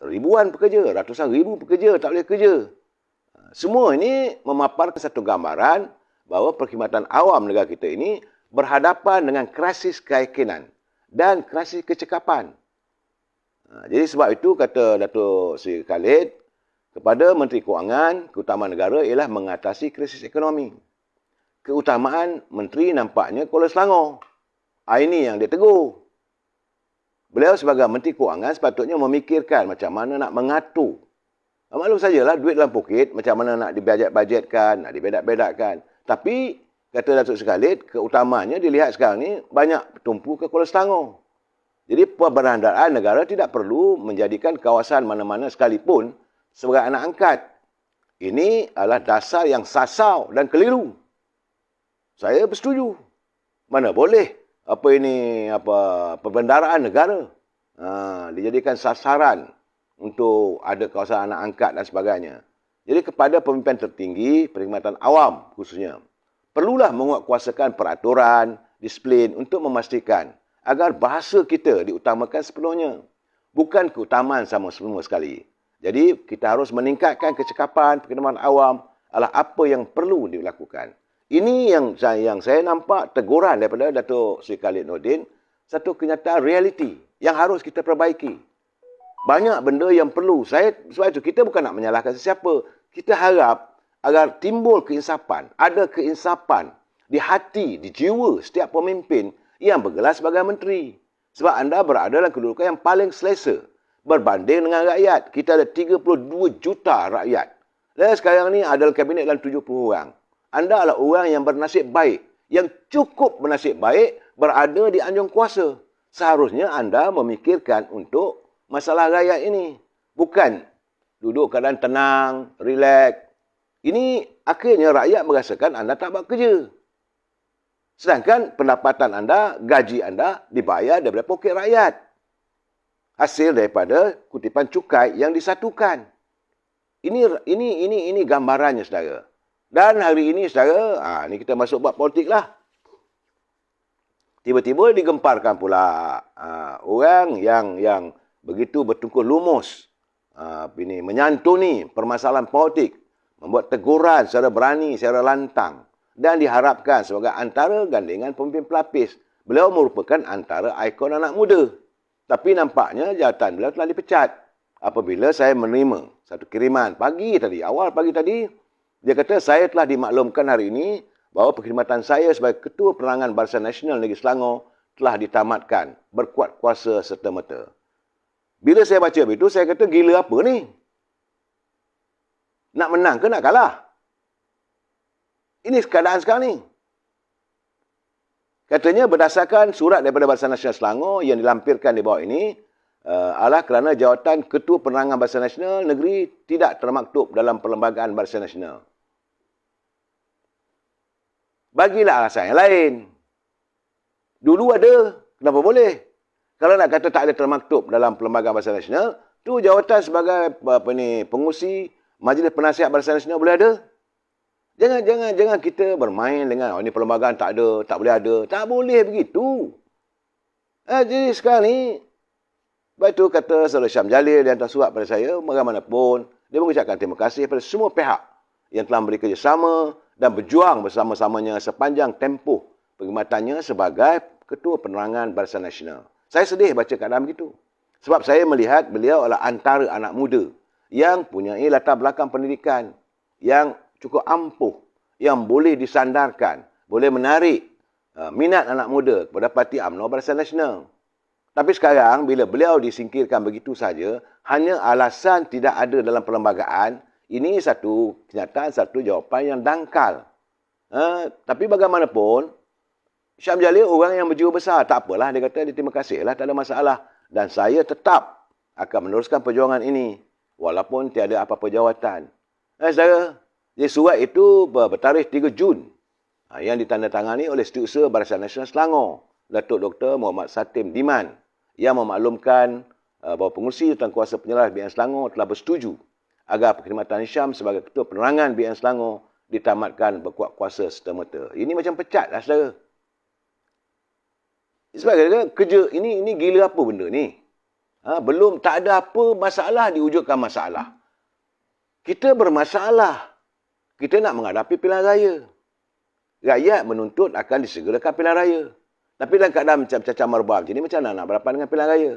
ribuan pekerja, ratusan ribu pekerja tak boleh kerja. Semua ini memaparkan satu gambaran bahawa perkhidmatan awam negara kita ini berhadapan dengan krisis keyakinan dan krisis kecekapan. Jadi sebab itu kata Datuk Seri Khalid kepada Menteri Kewangan, keutamaan negara ialah mengatasi krisis ekonomi. Keutamaan Menteri nampaknya Kuala Selangor. Ini yang dia tegur. Beliau sebagai Menteri Kewangan sepatutnya memikirkan macam mana nak mengatur. Maklum sajalah duit dalam poket, macam mana nak dibajet-bajetkan, nak dibedak-bedakkan. Tapi, kata Datuk Seri Khalid, keutamaannya dilihat sekarang ni banyak bertumpu ke Kuala Selangor. Jadi, perbendaharaan negara tidak perlu menjadikan kawasan mana-mana sekalipun sebagai anak angkat. Ini adalah dasar yang sasau dan keliru. Saya bersetuju. Mana boleh perbendaharaan negara dijadikan sasaran untuk ada kawasan anak angkat dan sebagainya. Jadi kepada pemimpin tertinggi, perkhidmatan awam khususnya, perlulah menguatkuasakan peraturan, disiplin untuk memastikan agar bahasa kita diutamakan sepenuhnya. Bukan keutamaan sama semua sekali. Jadi kita harus meningkatkan kecekapan perkhidmatan awam adalah apa yang perlu dilakukan. Ini yang saya nampak teguran daripada Datuk Seri Khalid Nordin, satu kenyataan realiti yang harus kita perbaiki. Banyak benda yang perlu. Sebab itu kita bukan nak menyalahkan sesiapa. Kita harap agar timbul keinsapan, ada keinsapan di hati, di jiwa setiap pemimpin yang bergelar sebagai menteri. Sebab anda berada dalam kedudukan yang paling selesa berbanding dengan rakyat. Kita ada 32 juta rakyat. Dan sekarang ni ada dalam kabinet dalam 70 orang. Anda adalah orang yang bernasib baik, yang cukup bernasib baik berada di anjung kuasa. Seharusnya anda memikirkan untuk masalah rakyat ini. Bukan duduk keadaan tenang, relax. Ini akhirnya rakyat merasakan anda tak buat kerja. Sedangkan pendapatan anda, gaji anda dibayar daripada poket rakyat. Hasil daripada kutipan cukai yang disatukan. Ini gambarannya, saudara. Dan hari ini, saudara, ni kita masuk bab politik lah. Tiba-tiba digemparkan pula orang yang begitu bertungkus lumus menyantuni permasalahan politik, membuat teguran secara berani, secara lantang dan diharapkan sebagai antara gandingan pemimpin pelapis. Beliau merupakan antara ikon anak muda. Tapi nampaknya jawatan beliau telah dipecat apabila saya menerima satu kiriman awal pagi tadi. Dia kata saya telah dimaklumkan hari ini bahawa perkhidmatan saya sebagai Ketua Penerangan Barisan Nasional Negeri Selangor telah ditamatkan berkuat kuasa serta-merta. Bila saya baca begitu, saya kata gila apa ni? Nak menang ke nak kalah? Ini keadaan sekarang ni. Katanya berdasarkan surat daripada Barisan Nasional Selangor yang dilampirkan di bawah ini, adalah kerana jawatan Ketua Penerangan Barisan Nasional Negeri tidak termaktub dalam Perlembagaan Barisan Nasional. Bagilah alasan yang lain. Dulu ada, kenapa boleh? Kalau nak kata tak ada termaktub dalam Perlembagaan Barisan Nasional, tu jawatan sebagai pengurusi Majlis Penasihat Barisan Nasional boleh ada. Jangan kita bermain dengan ini perlembagaan tak ada, tak boleh ada. Tak boleh begitu. Jadi sekarang ni, sebab itu kata Saudara Syam Jalil dia hantar surat pada saya, bagaimanapun, dia mengucapkan terima kasih kepada semua pihak yang telah memberi kerjasama dan berjuang bersama-samanya sepanjang tempoh perkhidmatannya sebagai Ketua Penerangan Barisan Nasional. Saya sedih baca keadaan begitu. Sebab saya melihat beliau adalah antara anak muda yang punya latar belakang pendidikan yang cukup ampuh, yang boleh disandarkan, boleh menarik minat anak muda kepada Parti UMNO Barisan Nasional. Tapi sekarang bila beliau disingkirkan begitu saja, hanya alasan tidak ada dalam perlembagaan, ini satu kenyataan, satu jawapan yang dangkal. Tapi bagaimanapun, Syam Jalil orang yang berjiwa besar. Tak apalah, dia kata dia terima kasih lah, tak ada masalah. Dan saya tetap akan meneruskan perjuangan ini, walaupun tiada apa-apa jawatan. Saudara, jadi surat itu bertarikh 3 Jun yang ditandatangani oleh Setiausaha Barisan Nasional Selangor, Datuk Dr. Muhammad Satim Diman, yang memaklumkan bahawa pengurusi Jawatankuasa Penyelaras BN Selangor telah bersetuju agar perkhidmatan Syam sebagai Ketua Penerangan BN Selangor ditamatkan berkuat kuasa serta-merta. Ini macam pecat lah, saudara. Sebab kerja ini gila apa benda ni? Belum tak ada apa masalah diwujudkan masalah. Kita bermasalah. Kita nak menghadapi pilihan raya. Rakyat menuntut akan disegerakan pilihan raya. Tapi dalam keadaan macam cacah merbah macam ni, macam mana nak berhadapan dengan pilihan raya?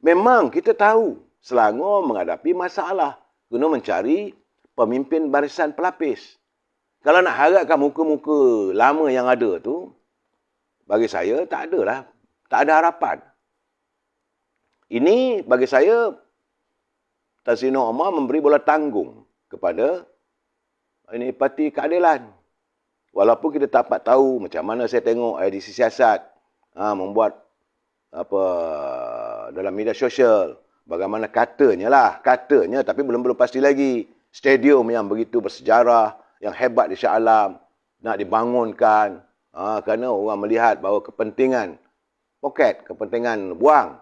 Memang kita tahu Selangor menghadapi masalah. Kena mencari pemimpin barisan pelapis. Kalau nak harapkan muka-muka lama yang ada tu, bagi saya tak adalah. Tak ada harapan. Ini bagi saya, Tan Sri Nur Omar memberi bola tanggung kepada ini Parti Keadilan. Walaupun kita tak dapat tahu macam mana saya tengok edisi siasat membuat apa dalam media sosial, bagaimana katanya tapi belum pasti lagi stadium yang begitu bersejarah, yang hebat di Shah Alam nak dibangunkan kerana orang melihat bahawa kepentingan poket, kepentingan buang.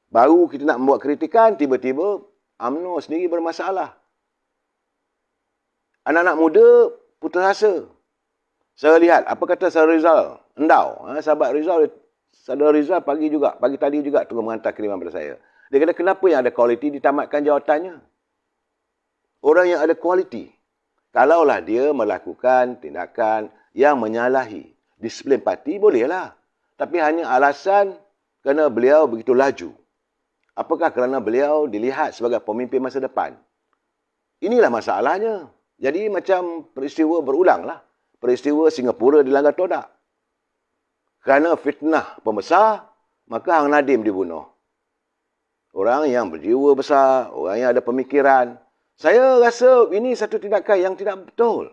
Baru kita nak membuat kritikan, tiba-tiba UMNO sendiri bermasalah. Anak-anak muda putus asa. Saya lihat, apa kata Saudara Rizal Endau, sahabat Rizal, Saudara Rizal pagi tadi juga turun menghantar kiriman pada saya. Dia kata, kenapa yang ada kualiti ditamatkan jawatannya? Orang yang ada kualiti, kalaulah dia melakukan tindakan yang menyalahi disiplin parti, bolehlah. Tapi hanya alasan kerana beliau begitu laju. Apakah kerana beliau dilihat sebagai pemimpin masa depan? Inilah masalahnya. Jadi macam peristiwa berulanglah. Peristiwa Singapura dilanggar todak. Kerana fitnah pembesar, maka Hang Nadim dibunuh. Orang yang berjiwa besar, orang yang ada pemikiran. Saya rasa ini satu tindakan yang tidak betul.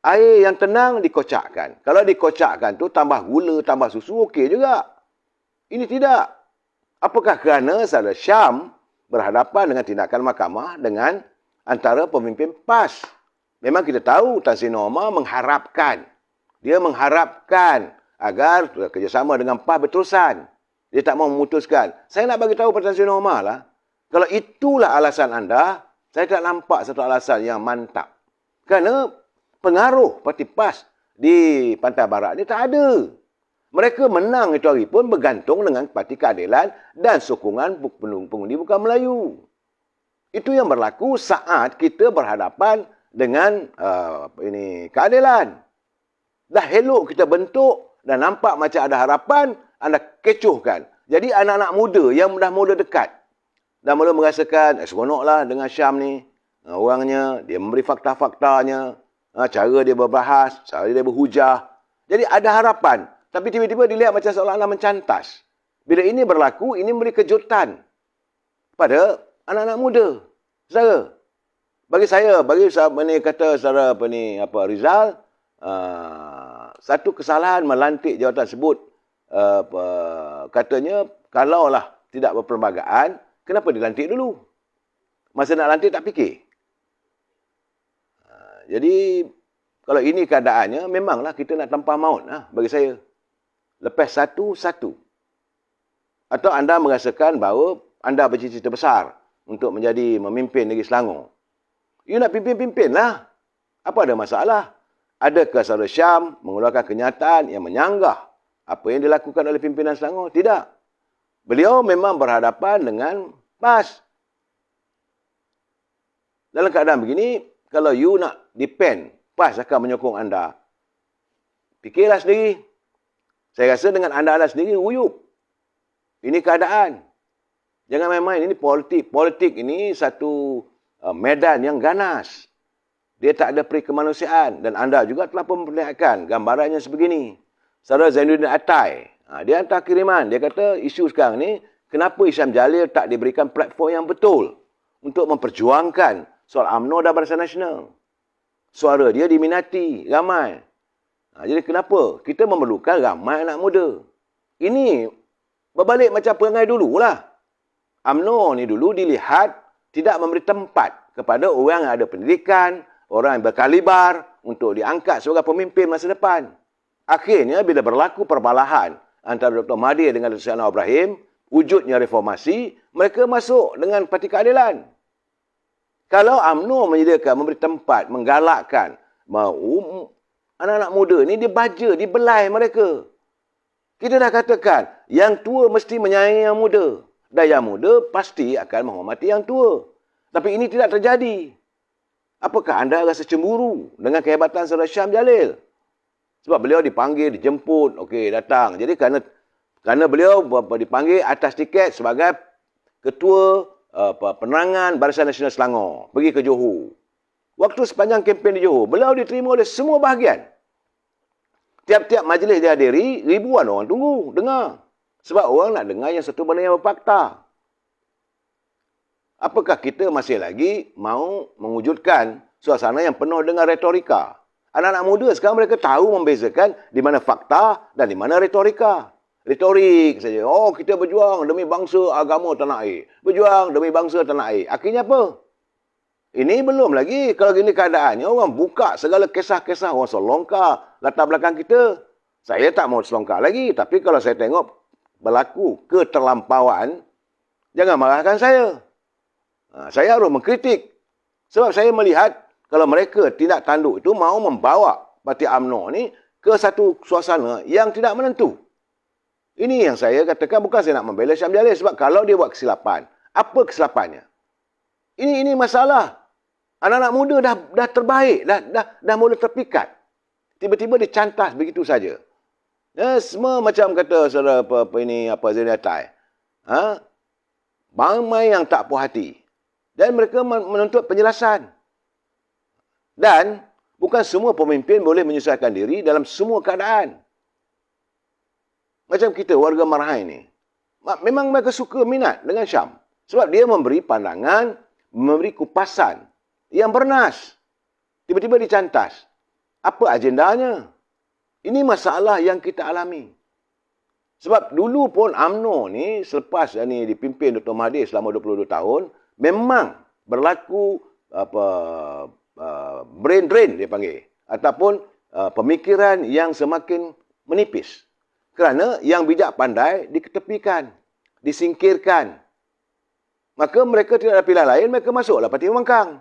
Air yang tenang dikocakkan. Kalau dikocakkan tu tambah gula, tambah susu, okey juga. Ini tidak. Apakah kerana Saudara Syam berhadapan dengan tindakan mahkamah dengan antara pemimpin PAS? Memang kita tahu Tan Sri Nur Omar mengharapkan. Dia mengharapkan agar kerjasama dengan PAS berterusan. Dia tak mau memutuskan. Saya nak bagi tahu pada Tan Sri Nur Omar lah. Kalau itulah alasan anda, saya tak nampak satu alasan yang mantap. Kerana pengaruh parti PAS di Pantai Barat ni tak ada. Mereka menang itu hari pun bergantung dengan Parti Keadilan dan sokongan pengundi bukan Melayu. Itu yang berlaku saat kita berhadapan dengan keadilan. Dah elok kita bentuk dan nampak macam ada harapan, anda kecohkan. Jadi anak-anak muda yang dah mula dekat, dah mula merasakan, seronoklah dengan Syam ni. Orangnya, dia memberi fakta-faktanya, cara dia berbahas, cara dia berhujah. Jadi ada harapan. Tapi tiba-tiba dilihat macam seolah-olah mencantas. Bila ini berlaku, ini memberi kejutan pada anak-anak muda. Saudara, bagi kata saudara Rizal, satu kesalahan melantik jawatan tersebut, katanya kalaulah tidak berperlembagaan, kenapa dilantik dulu? Masa nak lantik tak fikir. Jadi kalau ini keadaannya, memanglah kita nak tempah maut bagi saya. Lepas satu-satu. Atau anda merasakan bahawa anda bercita-cita besar untuk menjadi memimpin negeri Selangor. You nak pimpin-pimpin lah. Apa ada masalah? Adakah Saudara Syam mengeluarkan kenyataan yang menyanggah apa yang dilakukan oleh pimpinan Selangor? Tidak. Beliau memang berhadapan dengan PAS. Dalam keadaan begini, kalau you nak depend, PAS akan menyokong anda. Fikirlah sendiri. Saya rasa dengan anda sendiri, uyup. Ini keadaan. Jangan main-main. Ini politik. Politik ini satu medan yang ganas. Dia tak ada peri kemanusiaan. Dan anda juga telah memperlihatkan gambarannya sebegini. Saudara Zainuddin Atai, dia hantar kiriman. Dia kata isu sekarang ni, kenapa Isham Jalil tak diberikan platform yang betul untuk memperjuangkan soal UMNO dan Barisan Nasional. Suara dia diminati, ramai. Jadi kenapa? Kita memerlukan ramai anak muda. Ini berbalik macam perangai dululah. UMNO ni dulu dilihat tidak memberi tempat kepada orang yang ada pendidikan, orang yang berkalibar untuk diangkat sebagai pemimpin masa depan. Akhirnya bila berlaku perbalahan antara Dr. Mahathir dengan Dr. Anwar Ibrahim, wujudnya reformasi, mereka masuk dengan Parti Keadilan. Kalau UMNO menyediakan, memberi tempat, menggalakkan, anak-anak muda ni dibaja, dibelai mereka. Kita dah katakan, yang tua mesti menyayangi yang muda. Dan yang muda pasti akan menghormati yang tua. Tapi ini tidak terjadi. Apakah anda rasa cemburu dengan kehebatan Saudara Syam Jalil? Sebab beliau dipanggil, dijemput, okey, datang. Jadi kerana Kerana beliau dipanggil atas tiket sebagai Ketua Penerangan Barisan Nasional Selangor. Pergi ke Johor. Waktu sepanjang kempen di Johor, beliau diterima oleh semua bahagian. Tiap-tiap majlis dia hadiri, ribuan orang tunggu, dengar. Sebab orang nak dengar yang satu benda yang berfakta. Apakah kita masih lagi mau mewujudkan suasana yang penuh dengan retorika? Anak-anak muda sekarang mereka tahu membezakan di mana fakta dan di mana retorika. Retorik saja. Oh, kita berjuang demi bangsa, agama, tanah air. Berjuang demi bangsa, tanah air. Akhirnya apa? Ini belum lagi. Kalau gini keadaannya, orang buka segala kisah-kisah orang selongkar latar belakang kita. Saya tak mau selongkar lagi. Tapi kalau saya tengok berlaku keterlampauan, jangan marahkan saya. Saya harus mengkritik. Sebab saya melihat kalau mereka tindak tanduk itu mahu membawa Parti UMNO ni ke satu suasana yang tidak menentu. Ini yang saya katakan, bukan saya nak membela Syam Jalil. Sebab kalau dia buat kesilapan, apa kesilapannya? Ini masalah. Anak-anak muda dah terbaik, dah mula terpikat. Tiba-tiba dicantas begitu saja. Ya, semua macam kata saudara apa Zaini Atai. Ramai yang tak puas hati. Dan mereka menuntut penjelasan. Dan bukan semua pemimpin boleh menyesuaikan diri dalam semua keadaan. Macam kita, warga Marahan ni. Memang mereka suka minat dengan Syam. Sebab dia memberi pandangan, memberi kupasan yang bernas. Tiba-tiba dicantas. Apa agendanya? Ini masalah yang kita alami. Sebab dulu pun UMNO ni, selepas ni dipimpin Dr. Mahathir selama 22 tahun, memang berlaku brain drain dia panggil. Ataupun pemikiran yang semakin menipis. Kerana yang bijak pandai diketepikan, disingkirkan. Maka mereka tidak ada pilihan lain, mereka masuklah Parti Pembangkang.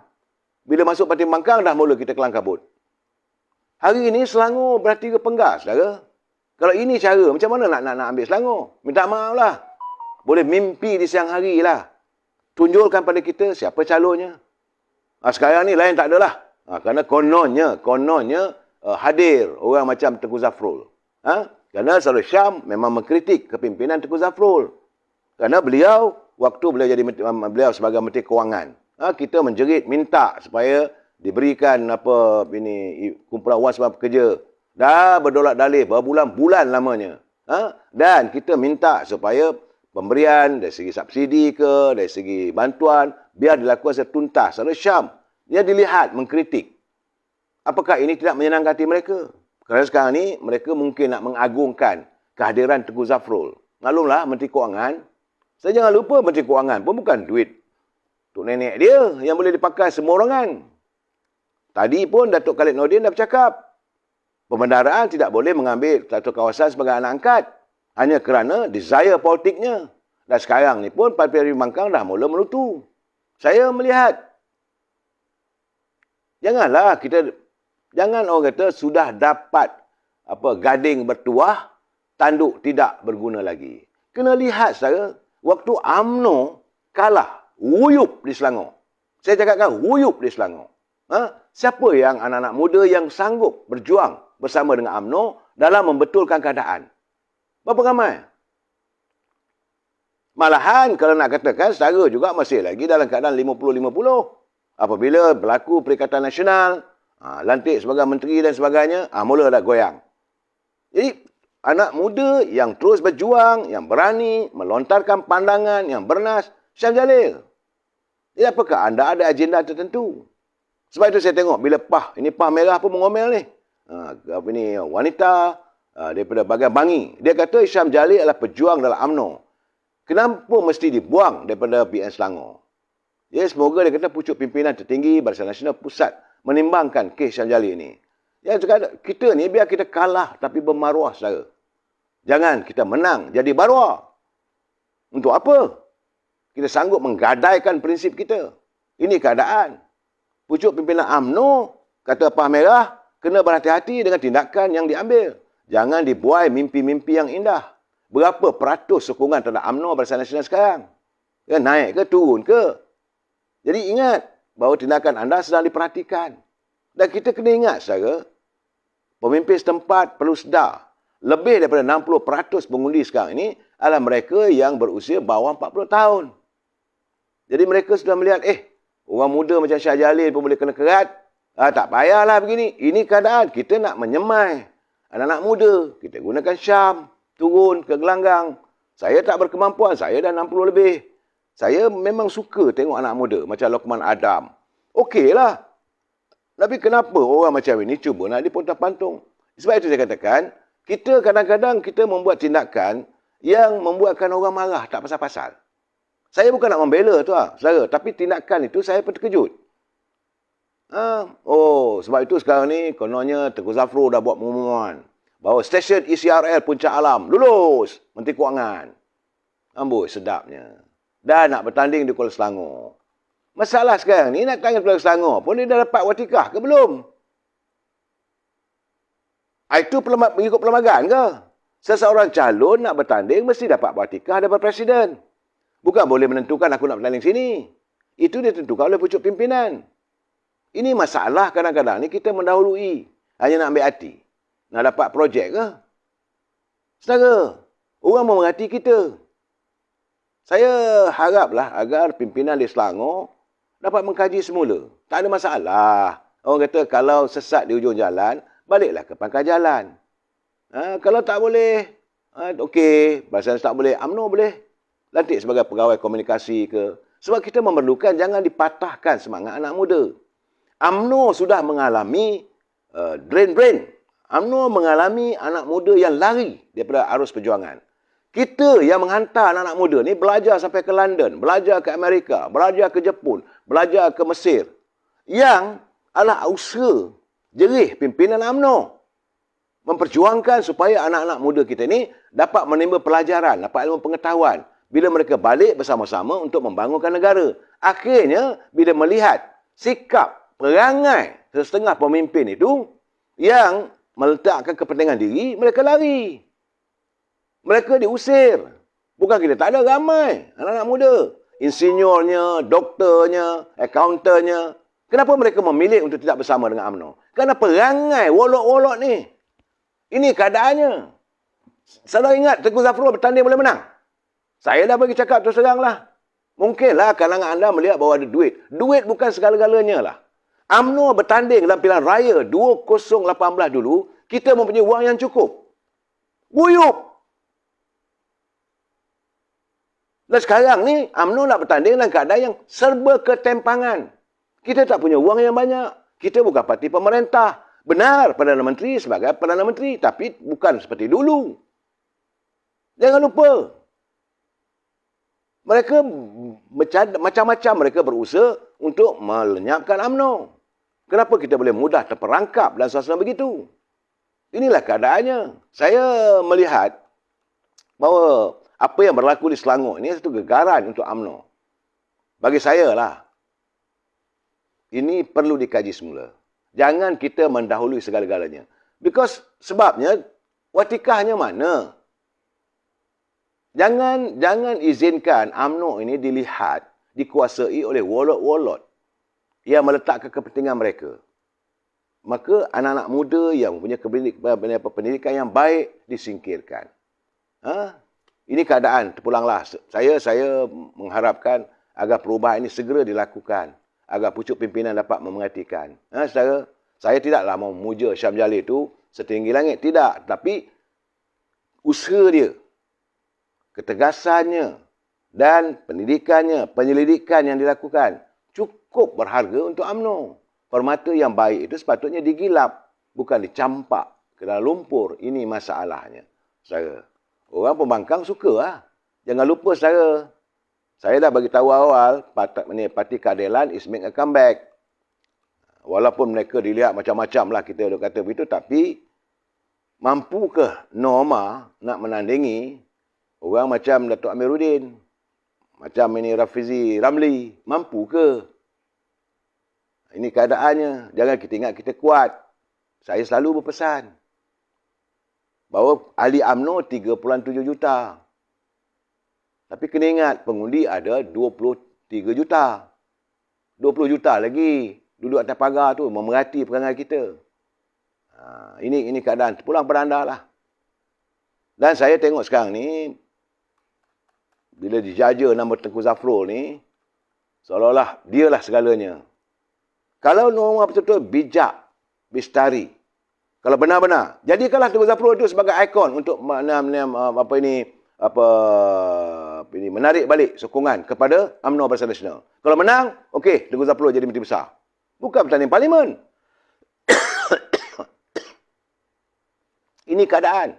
Bila masuk Parti Pembangkang, dah mula kita kelang kabut. Hari ini Selangor berarti kepenggas, saudara. Kalau ini cara, macam mana nak ambil Selangor? Minta maaf lah. Boleh mimpi di siang hari lah. Tunjulkan pada kita siapa calonnya. Sekarang ni lain tak adalah. Kerana kononnya hadir orang macam Tengku Zafrul. Kerana Saudara Syam memang mengkritik kepimpinan Tengku Zafrul. Kerana waktu beliau sebagai Menteri Kewangan, kita menjerit minta supaya diberikan kumpulan wang sebab pekerja. Dah berdolak dalih berbulan-bulan lamanya. Dan kita minta supaya pemberian dari segi subsidi ke, dari segi bantuan, biar dilakukan secara tuntas. Saudara Syam, dia dilihat mengkritik. Apakah ini tidak menyenangkan hati mereka? Kerana sekarang ni, mereka mungkin nak mengagungkan kehadiran Tengku Zafrul. Maklumlah, Menteri Kewangan. Saya jangan lupa, Menteri Kewangan pun bukan duit untuk nenek dia yang boleh dipakai semua orangan. Tadi pun Datuk Khalid Nordin dah bercakap, pembendaraan tidak boleh mengambil satu kawasan sebagai anak angkat. Hanya kerana desire politiknya. Dan sekarang ni pun Parti Pembangkang dah mula menutu. Saya melihat, jangan orang kata sudah dapat gading bertuah, tanduk tidak berguna lagi. Kena lihat saudara, waktu UMNO kalah, wuyup di Selangor. Saya cakapkan wuyup di Selangor. Siapa yang anak-anak muda yang sanggup berjuang bersama dengan UMNO dalam membetulkan keadaan? Berapa ramai? Malahan kalau nak katakan, setara juga masih lagi dalam keadaan 50-50. Apabila berlaku Perikatan Nasional, lantik sebagai menteri dan sebagainya, mula dah goyang. Jadi, anak muda yang terus berjuang, yang berani, melontarkan pandangan yang bernas, Syam Jalil. Jadi, apakah anda ada agenda tertentu? Sebab itu saya tengok, bila ini PAH merah pun mengomel ni. Wanita daripada bagian Bangi. Dia kata Syam Jalil adalah pejuang dalam UMNO. Kenapa mesti dibuang daripada PN Selangor? Ya, semoga dia kata pucuk pimpinan tertinggi Barisan Nasional Pusat menimbangkan kes Syam Jalil ini. Ya, kita ni biar kita kalah tapi bermaruah, saudara. Jangan kita menang jadi baruah. Untuk apa? Kita sanggup menggadaikan prinsip kita. Ini keadaan. Pucuk pimpinan UMNO, kata PAH Merah, kena berhati-hati dengan tindakan yang diambil. Jangan dibuai mimpi-mimpi yang indah. Berapa peratus sokongan terhadap UMNO Barisan Nasional sekarang? Ya, naik ke, turun ke? Jadi ingat bahawa tindakan anda sedang diperhatikan. Dan kita kena ingat, saudara, pemimpin setempat perlu sedar lebih daripada 60% pengundi sekarang ini adalah mereka yang berusia bawah 40 tahun. Jadi mereka sudah melihat, orang muda macam Shah Jalil pun boleh kena kerat. Tak payahlah begini. Ini keadaan kita nak menyemai anak-anak muda. Kita gunakan Syam, turun ke gelanggang. Saya tak berkemampuan, saya dah 60 lebih. Saya memang suka tengok anak muda macam Lokman Adam. Okeylah. Tapi kenapa orang macam ini cuba nak dipontang-pantung? Sebab itu saya katakan, kita kadang-kadang kita membuat tindakan yang membuatkan orang marah tak pasal-pasal. Saya bukan nak membela tu saudara, tapi tindakan itu saya pun terkejut. Sebab itu sekarang ni kononnya Tengku Zafrul dah buat pengumuman bahawa stesen ECRL Puncak Alam lulus Menteri Kewangan. Amboi sedapnya. Dah nak bertanding di Kuala Selangor. Masalah sekarang ni nak tanya Kuala Selangor pun dia dah dapat watikah ke belum? Itu mengikut perlembagaan ke? Seseorang calon nak bertanding mesti dapat watikah daripada Presiden. Bukan boleh menentukan aku nak bertanding sini. Itu ditentukan oleh pucuk pimpinan. Ini masalah kadang-kadang ni kita mendahului. Hanya nak ambil hati. Nak dapat projek ke? Saudara, orang memerhati kita. Saya haraplah agar pimpinan di Selangor dapat mengkaji semula. Tak ada masalah. Orang kata kalau sesat di ujung jalan, baliklah ke pangkal jalan. Kalau tak boleh, okey. Bahasa tak boleh, UMNO boleh. Lantik sebagai pegawai komunikasi ke. Sebab kita memerlukan jangan dipatahkan semangat anak muda. UMNO sudah mengalami drain. UMNO mengalami anak muda yang lari daripada arus perjuangan. Kita yang menghantar anak-anak muda ni belajar sampai ke London, belajar ke Amerika, belajar ke Jepun, belajar ke Mesir. Yang adalah usaha jerih pimpinan UMNO. Memperjuangkan supaya anak-anak muda kita ni dapat menimba pelajaran, dapat ilmu pengetahuan. Bila mereka balik bersama-sama untuk membangunkan negara. Akhirnya, bila melihat sikap, perangai setengah pemimpin itu yang meletakkan kepentingan diri, mereka lari. Mereka diusir. Bukan kita tak ada ramai anak-anak muda. Insinyurnya, doktornya, akauntannya. Kenapa mereka memilih untuk tidak bersama dengan UMNO? Kerana perangai wolok-wolok ni. Ini keadaannya. Saudara ingat Tengku Zafrul bertanding boleh menang? Saya dah bagi cakap terus terang lah. Mungkinlah kalangan anda melihat bahawa ada duit. Duit bukan segala-galanya lah. UMNO bertanding dalam pilihan raya 2018 dulu, kita mempunyai wang yang cukup. Buyuk. Dan sekarang ni, UMNO nak bertanding dalam keadaan yang serba ketempangan. Kita tak punya wang yang banyak. Kita bukan parti pemerintah. Benar, Perdana Menteri sebagai Perdana Menteri. Tapi bukan seperti dulu. Jangan lupa. Mereka macam-macam mereka berusaha untuk melenyapkan UMNO. Kenapa kita boleh mudah terperangkap dalam suasana begitu? Inilah keadaannya. Saya melihat bahawa apa yang berlaku di Selangor ini satu gegaran untuk UMNO. Bagi saya lah. Ini perlu dikaji semula. Jangan kita mendahului segala-galanya. Sebabnya, watikahnya mana? Jangan izinkan UMNO ini dilihat, dikuasai oleh wolot-wolot yang meletakkan kepentingan mereka. Maka anak-anak muda yang mempunyai pendidikan yang baik disingkirkan. Ini keadaan, terpulanglah. Saya mengharapkan agar perubahan ini segera dilakukan. Agar pucuk pimpinan dapat memerhatikan. Saudara, saya tidaklah mau memuja Syam Jalil itu setinggi langit. Tidak. Tapi usaha dia, ketegasannya dan pendidikannya, penyelidikan yang dilakukan cukup berharga untuk UMNO. Permata yang baik itu sepatutnya digilap, bukan dicampak ke dalam lumpur. Ini masalahnya. Saudara, orang pembangkang suka lah. Jangan lupa saudara, saya dah bagi tahu awal, Parti Keadilan is make a comeback. Walaupun mereka dilihat macam-macam lah kita dah kata begitu, tapi mampukah Norma nak menandingi orang macam Datuk Amiruddin, macam ini Rafizi Ramli, mampu ke? Ini keadaannya. Jangan kita ingat kita kuat. Saya selalu berpesan bahawa ahli UMNO 3.7 juta. Tapi kena ingat, pengundi ada 23 juta. 20 juta lagi duduk atas pagar tu, memerhati perangai kita. Ini keadaan. Pulang pada anda lah. Dan saya tengok sekarang ni, bila dijaja nama Tengku Zafrul ni, seolah-olah dialah segalanya. Kalau Nur betul-betul bijak, bistari, kalau benar-benar, jadikanlah Tengku Zafrul itu sebagai ikon untuk menarik balik sokongan kepada UMNO Barisan Nasional. Kalau menang, okey, Tengku Zafrul jadi menteri besar. Bukan bertanding parlimen. Ini keadaan.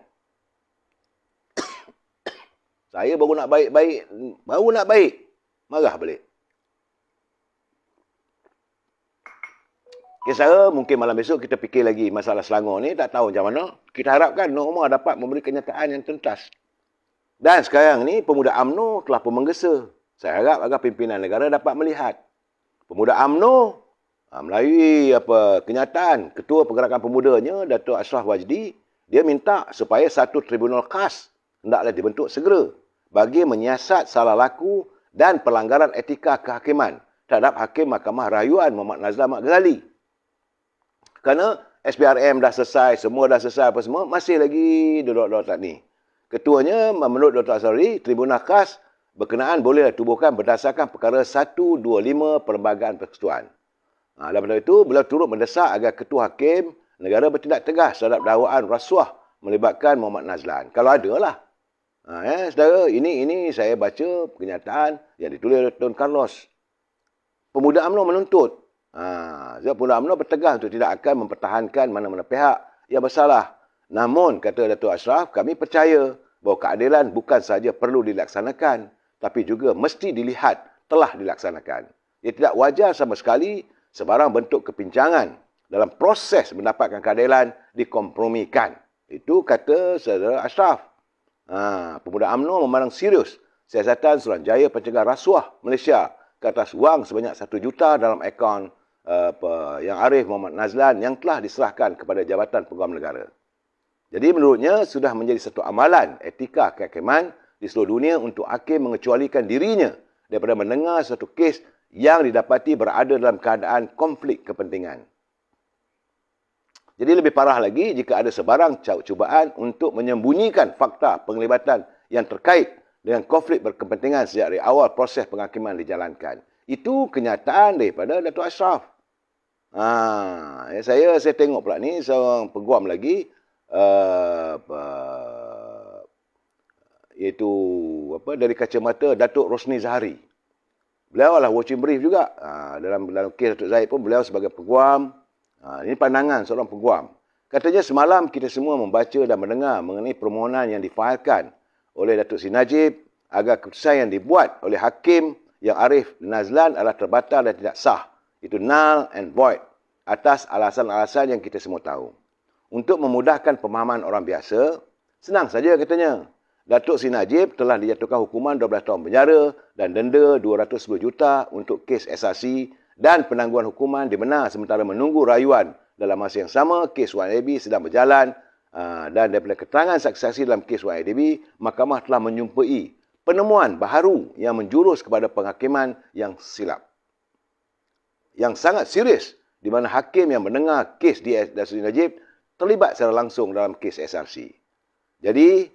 Saya baru nak baik, marah balik. Saya mungkin malam besok kita fikir lagi masalah Selangor ni, tak tahu macam mana. Kita harapkan Nur Umar dapat memberi kenyataan yang tuntas. Dan sekarang ni pemuda UMNO telah pun menggesa. Saya harap agar pimpinan negara dapat melihat. Pemuda UMNO melalui kenyataan Ketua Pergerakan Pemudanya, Datuk Ashraf Wajdi, dia minta supaya satu tribunal khas hendaklah dibentuk segera bagi menyiasat salah laku dan pelanggaran etika kehakiman terhadap Hakim Mahkamah Rayuan Muhammad Nazlan Ahmad Ghazali. Kerana SPRM dah selesai, semua dah selesai apa semua, masih lagi duduk-duduk ni. Ketuanya, menurut Dr. Azhari, tribunal khas berkenaan boleh ditubuhkan berdasarkan perkara 125 Perlembagaan Persekutuan. Dalam benda itu, beliau turut mendesak agar Ketua Hakim negara bertindak tegas terhadap dakwaan rasuah melibatkan Muhammad Nazlan. Kalau ada lah. Saudara, ini saya baca kenyataan yang ditulis oleh Tun Carlos. Pemuda UMNO menuntut. Sebab pemuda UMNO bertegas untuk tidak akan mempertahankan mana-mana pihak yang bersalah. Namun, kata Datuk Ashraf, kami percaya bahawa keadilan bukan sahaja perlu dilaksanakan, tapi juga mesti dilihat telah dilaksanakan. Ia tidak wajar sama sekali sebarang bentuk kepincangan dalam proses mendapatkan keadilan dikompromikan. Itu kata Saudara Ashraf. Pemuda UMNO memandang serius siasatan Suruhanjaya Pencegahan Rasuah Malaysia ke atas wang sebanyak 1 juta dalam akaun yang Arif Muhammad Nazlan yang telah diserahkan kepada Jabatan Peguam Negara. Jadi menurutnya sudah menjadi satu amalan etika kehakiman di seluruh dunia untuk hakim mengecualikan dirinya daripada mendengar satu kes yang didapati berada dalam keadaan konflik kepentingan. Jadi lebih parah lagi jika ada sebarang cubaan untuk menyembunyikan fakta penglibatan yang terkait dengan konflik berkepentingan sejak dari awal proses penghakiman dijalankan. Itu kenyataan daripada Datuk Ashraf. Saya tengok pula ni seorang peguam lagi, iaitu dari kacamata Datuk Rosni Zahari. Beliau adalah watching brief juga. Dalam kes Datuk Zahid pun beliau sebagai peguam. Ini pandangan seorang peguam. Katanya semalam kita semua membaca dan mendengar mengenai permohonan yang difailkan oleh Datuk Seri Najib agar keputusan yang dibuat oleh Hakim yang Arif Nazlan adalah terbatal dan tidak sah. Itu null and void atas alasan-alasan yang kita semua tahu. Untuk memudahkan pemahaman orang biasa, senang saja katanya. Datuk Seri Najib telah dijatuhkan hukuman 12 tahun penjara dan denda 210 juta untuk kes SRC dan penangguhan hukuman dibenar sementara menunggu rayuan. Dalam masa yang sama, kes YADB sedang berjalan dan daripada keterangan saksi-saksi dalam kes YADB, Mahkamah telah menjumpai penemuan baharu yang menjurus kepada penghakiman yang silap. Yang sangat serius di mana hakim yang mendengar kes Datuk Seri Najib terlibat secara langsung dalam kes SRC. Jadi,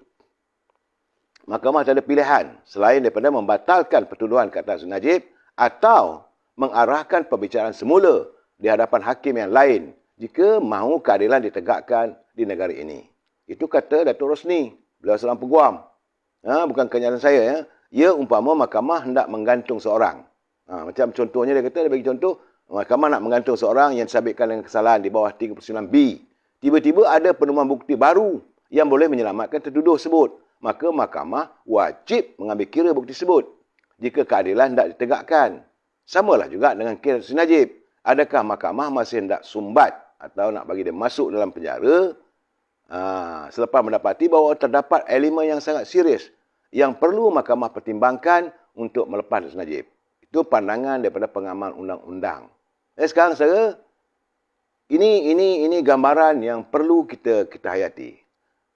Mahkamah tak ada pilihan selain daripada membatalkan pertuduhan ke atas Najib atau mengarahkan pembicaraan semula di hadapan hakim yang lain jika mahu keadilan ditegakkan di negara ini. Itu kata Datuk Rosni. Beliau seorang peguam. Bukan kenyataan saya. Ya. Ia umpama mahkamah hendak menggantung seorang. Macam contohnya dia kata, dia bagi contoh, mahkamah nak menggantung seorang yang disabitkan dengan kesalahan di bawah 39B. Tiba-tiba ada penemuan bukti baru yang boleh menyelamatkan tertuduh tersebut. Maka mahkamah wajib mengambil kira bukti tersebut jika keadilan hendak ditegakkan. Samalah juga dengan kes Seri Najib. Adakah mahkamah masih hendak sumbat atau nak bagi dia masuk dalam penjara selepas mendapati bahawa terdapat elemen yang sangat serius yang perlu mahkamah pertimbangkan untuk melepas Seri Najib. Itu pandangan daripada pengamal undang-undang. Sekarang saudara, ini gambaran yang perlu kita hayati.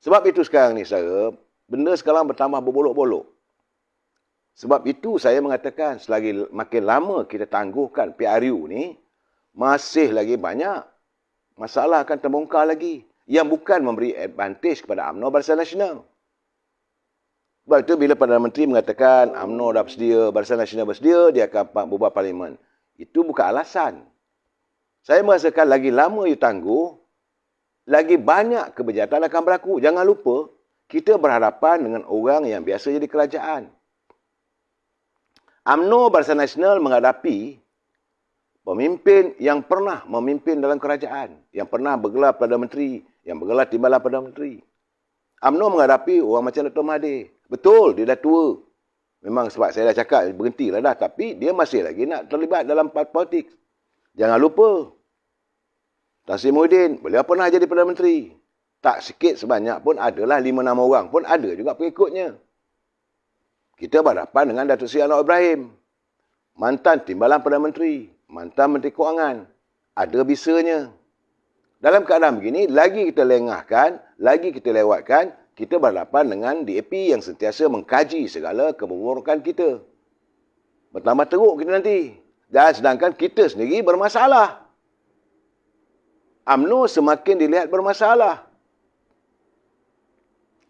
Sebab itu sekarang ni saudara, benda sekarang bertambah berbolok-bolok. Sebab itu saya mengatakan selagi makin lama kita tangguhkan PRU ni, masih lagi banyak masalah akan terbongkar lagi yang bukan memberi advantage kepada UMNO Barisan Nasional. Sebab itu bila Perdana Menteri mengatakan UMNO dah bersedia, Barisan Nasional bersedia, dia akan berbuat parlimen. Itu bukan alasan. Saya merasakan lagi lama you tangguh, lagi banyak kebejahatan akan berlaku. Jangan lupa, kita berhadapan dengan orang yang biasa jadi kerajaan. UMNO Barisan Nasional menghadapi pemimpin yang pernah memimpin dalam kerajaan, yang pernah bergelar Perdana Menteri, yang bergelar Timbalan Perdana Menteri. UMNO menghadapi orang macam Dr. Mahathir. Betul, dia dah tua. Memang sebab saya dah cakap, berhentilah dah. Tapi dia masih lagi nak terlibat dalam politik. Jangan lupa, Tan Sri Muhyiddin, beliau pernah jadi Perdana Menteri. Tak sikit sebanyak pun adalah 5-6 orang pun ada juga pengikutnya. Kita berhadapan dengan Datuk Seri Anwar Ibrahim. Mantan Timbalan Perdana Menteri. Mantan Menteri Kewangan. Ada bisanya. Dalam keadaan begini, lagi kita lengahkan, lagi kita lewatkan, kita berhadapan dengan DAP yang sentiasa mengkaji segala keburukan kita. Bertambah teruk kita nanti. Dan sedangkan kita sendiri bermasalah. UMNO semakin dilihat bermasalah.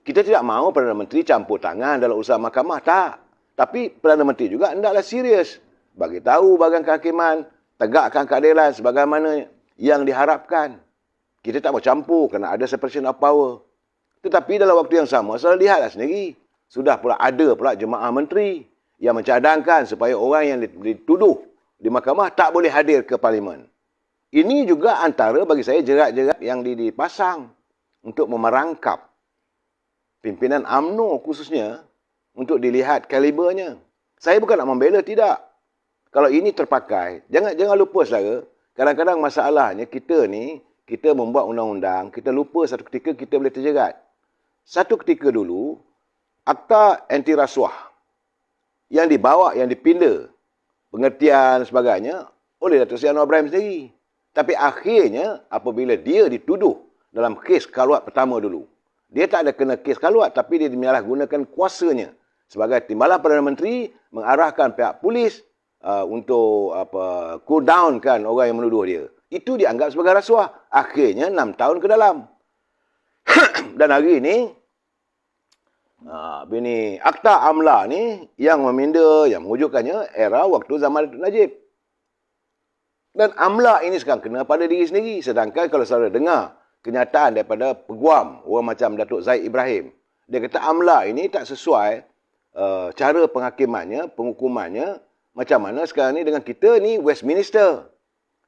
Kita tidak mahu Perdana Menteri campur tangan dalam urusan mahkamah. Tak. Tapi Perdana Menteri juga hendaklah serius. Bagi tahu bahagian kehakiman, tegakkan keadilan sebagaimana yang diharapkan. Kita tak mau campur kerana ada separation of power. Tetapi dalam waktu yang sama, saya lihatlah sendiri. Sudah pula ada pula jemaah menteri yang mencadangkan supaya orang yang dituduh di mahkamah tak boleh hadir ke parlimen. Ini juga antara bagi saya jerat-jerat yang dipasang untuk memerangkap pimpinan UMNO khususnya untuk dilihat kalibernya. Saya bukan nak membela, tidak. Kalau ini terpakai, jangan lupa saudara, kadang-kadang masalahnya kita ni, kita membuat undang-undang, kita lupa satu ketika kita boleh terjerat. Satu ketika dulu, Akta Anti Rasuah yang dibawa, yang dipinda, pengertian sebagainya oleh Datuk Seri Anwar Ibrahim sendiri. Tapi akhirnya, apabila dia dituduh dalam kes kaluat pertama dulu, dia tak ada kena kes kaluat, tapi dia menyalahgunakan kuasanya sebagai Timbalan Perdana Menteri mengarahkan pihak polis untuk cool down kan orang yang menuduh dia. Itu dianggap sebagai rasuah. Akhirnya 6 tahun ke dalam. Dan hari ini, Akta AMLA ni yang meminda, yang mewujudkannya era waktu zaman Datuk Najib. Dan AMLA ini sekarang kena pada diri sendiri. Sedangkan kalau saudara dengar kenyataan daripada peguam, orang macam Datuk Zaid Ibrahim, dia kata AMLA ini tak sesuai cara penghakimannya, penghukumannya, macam mana sekarang ni dengan kita ni Westminster.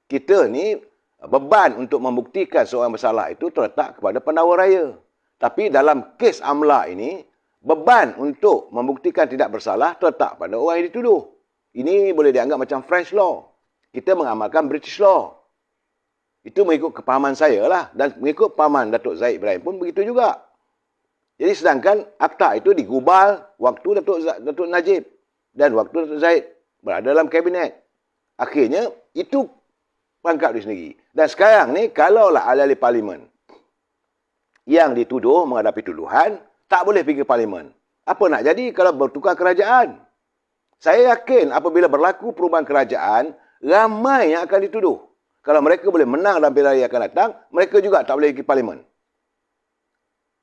Kita ni beban untuk membuktikan seorang bersalah itu terletak kepada pendakwa raya. Tapi dalam kes AMLA ini, beban untuk membuktikan tidak bersalah terletak pada orang yang dituduh. Ini boleh dianggap macam French law. Kita mengamalkan British law. Itu mengikut kepahaman saya lah. Dan mengikut pahaman Datuk Zaid Ibrahim pun begitu juga. Jadi sedangkan akta itu digubal waktu Datuk Najib. Dan waktu Datuk Zaid berada dalam kabinet. Akhirnya, itu pangkap dia sendiri. Dan sekarang ni, kalaulah ahli-ahli parlimen yang dituduh menghadapi tuduhan, tak boleh pergi ke parlimen. Apa nak jadi kalau bertukar kerajaan? Saya yakin apabila berlaku perubahan kerajaan, ramai yang akan dituduh. Kalau mereka boleh menang dalam pilihan raya akan datang, mereka juga tak boleh pergi parlimen.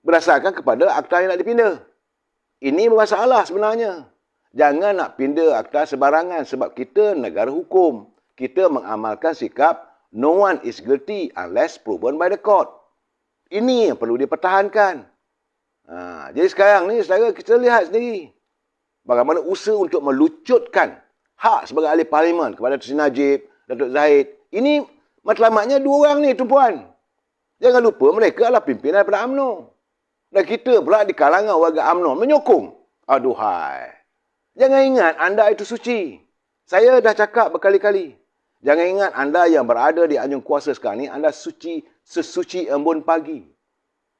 Berdasarkan kepada akta yang nak dipindah. Ini masalah sebenarnya. Jangan nak pindah akta sebarangan sebab kita negara hukum. Kita mengamalkan sikap no one is guilty unless proven by the court. Ini yang perlu dipertahankan. Jadi sekarang ni, saudara, kita lihat sendiri bagaimana usaha untuk melucutkan hak sebagai ahli parlimen kepada Datuk Seri Najib, Datuk Zahid. Ini matlamatnya dua orang ni, tuan-puan. Jangan lupa mereka adalah pimpinan daripada UMNO. Dan kita pula di kalangan warga UMNO menyokong. Aduhai. Jangan ingat anda itu suci. Saya dah cakap berkali-kali. Jangan ingat anda yang berada di anjung kuasa sekarang ni, anda suci sesuci embun pagi.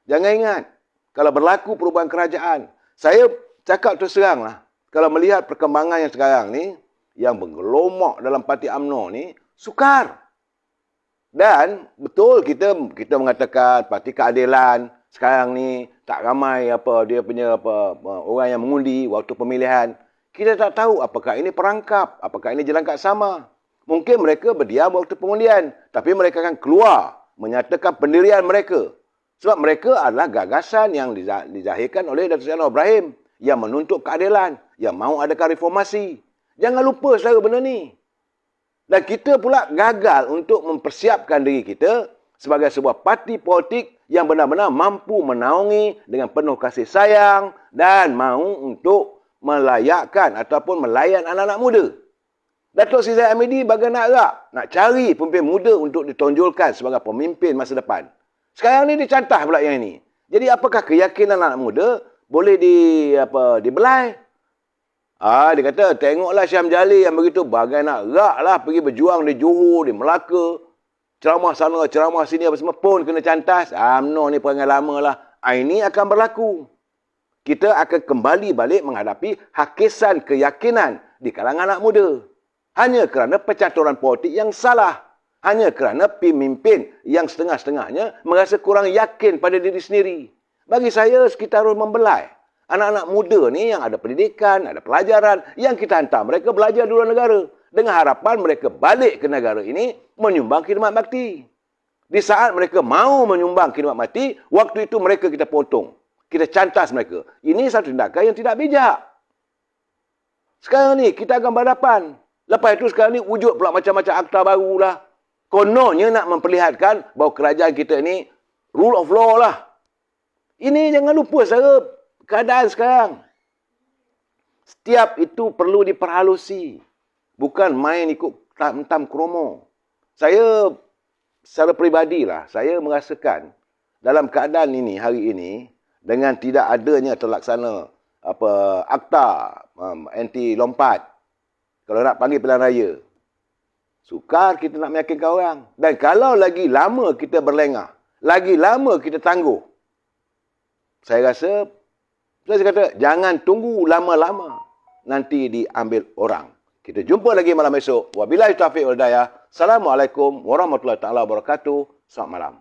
Jangan ingat, kalau berlaku perubahan kerajaan, saya cakap terus terang lah, kalau melihat perkembangan yang sekarang ni, yang bergelomok dalam parti UMNO ni, sukar. Dan betul kita mengatakan parti keadilan sekarang ni tak ramai dia punya orang yang mengundi waktu pemilihan. Kita tak tahu apakah ini perangkap, apakah ini jelangkap sama. Mungkin mereka berdiam waktu pengundian, tapi mereka akan keluar menyatakan pendirian mereka. Sebab mereka adalah gagasan yang dizahirkan oleh Datuk Seri Anwar Ibrahim. yang menuntut keadilan, yang mahu adakan reformasi. Jangan lupa saudara benda ni. Dan kita pula gagal untuk mempersiapkan diri kita sebagai sebuah parti politik yang benar-benar mampu menaungi dengan penuh kasih sayang dan mahu untuk melayakkan ataupun melayan anak-anak muda. Datuk Seri Zahid Hamidi bagai nak cari pemimpin muda untuk ditonjolkan sebagai pemimpin masa depan. Sekarang ni dicantah pula yang ini. Jadi apakah keyakinan anak muda boleh dibelai? Dia kata, tengoklah Syam Jalil yang begitu bagai nak rak lah pergi berjuang di Johor, di Melaka. Ceramah sana, ceramah sini apa semua pun kena cantas. UMNO ni perangai lama lah. Ini akan berlaku. Kita akan kembali balik menghadapi hakisan keyakinan di kalangan anak muda. Hanya kerana pencaturan politik yang salah. Hanya kerana pemimpin yang setengah-setengahnya merasa kurang yakin pada diri sendiri. Bagi saya, kita harus membelai. Anak-anak muda ni yang ada pendidikan, ada pelajaran, yang kita hantar mereka belajar di luar negara. Dengan harapan mereka balik ke negara ini menyumbang khidmat bakti. Di saat mereka mahu menyumbang khidmat bakti, waktu itu mereka kita potong. Kita cantas mereka. Ini satu tindakan yang tidak bijak. Sekarang ni kita akan berhadapan. Lepas itu sekarang ni wujud pula macam-macam akta baru lah. Kononnya nak memperlihatkan bahawa kerajaan kita ni rule of law lah. Ini jangan lupa saudara keadaan sekarang. Setiap itu perlu diperhalusi. Bukan main ikut tam kromo. Saya secara peribadilah, saya merasakan dalam keadaan ini hari ini dengan tidak adanya terlaksana akta anti lompat. Kalau nak panggil pilihan raya, sukar kita nak meyakinkan orang. Dan kalau lagi lama kita berlengah, lagi lama kita tangguh, saya rasa, saya kata, jangan tunggu lama-lama. Nanti diambil orang. Kita jumpa lagi malam esok. Wabillahi taufiq wal hidayah. Assalamualaikum warahmatullahi taala wabarakatuh. Selamat malam.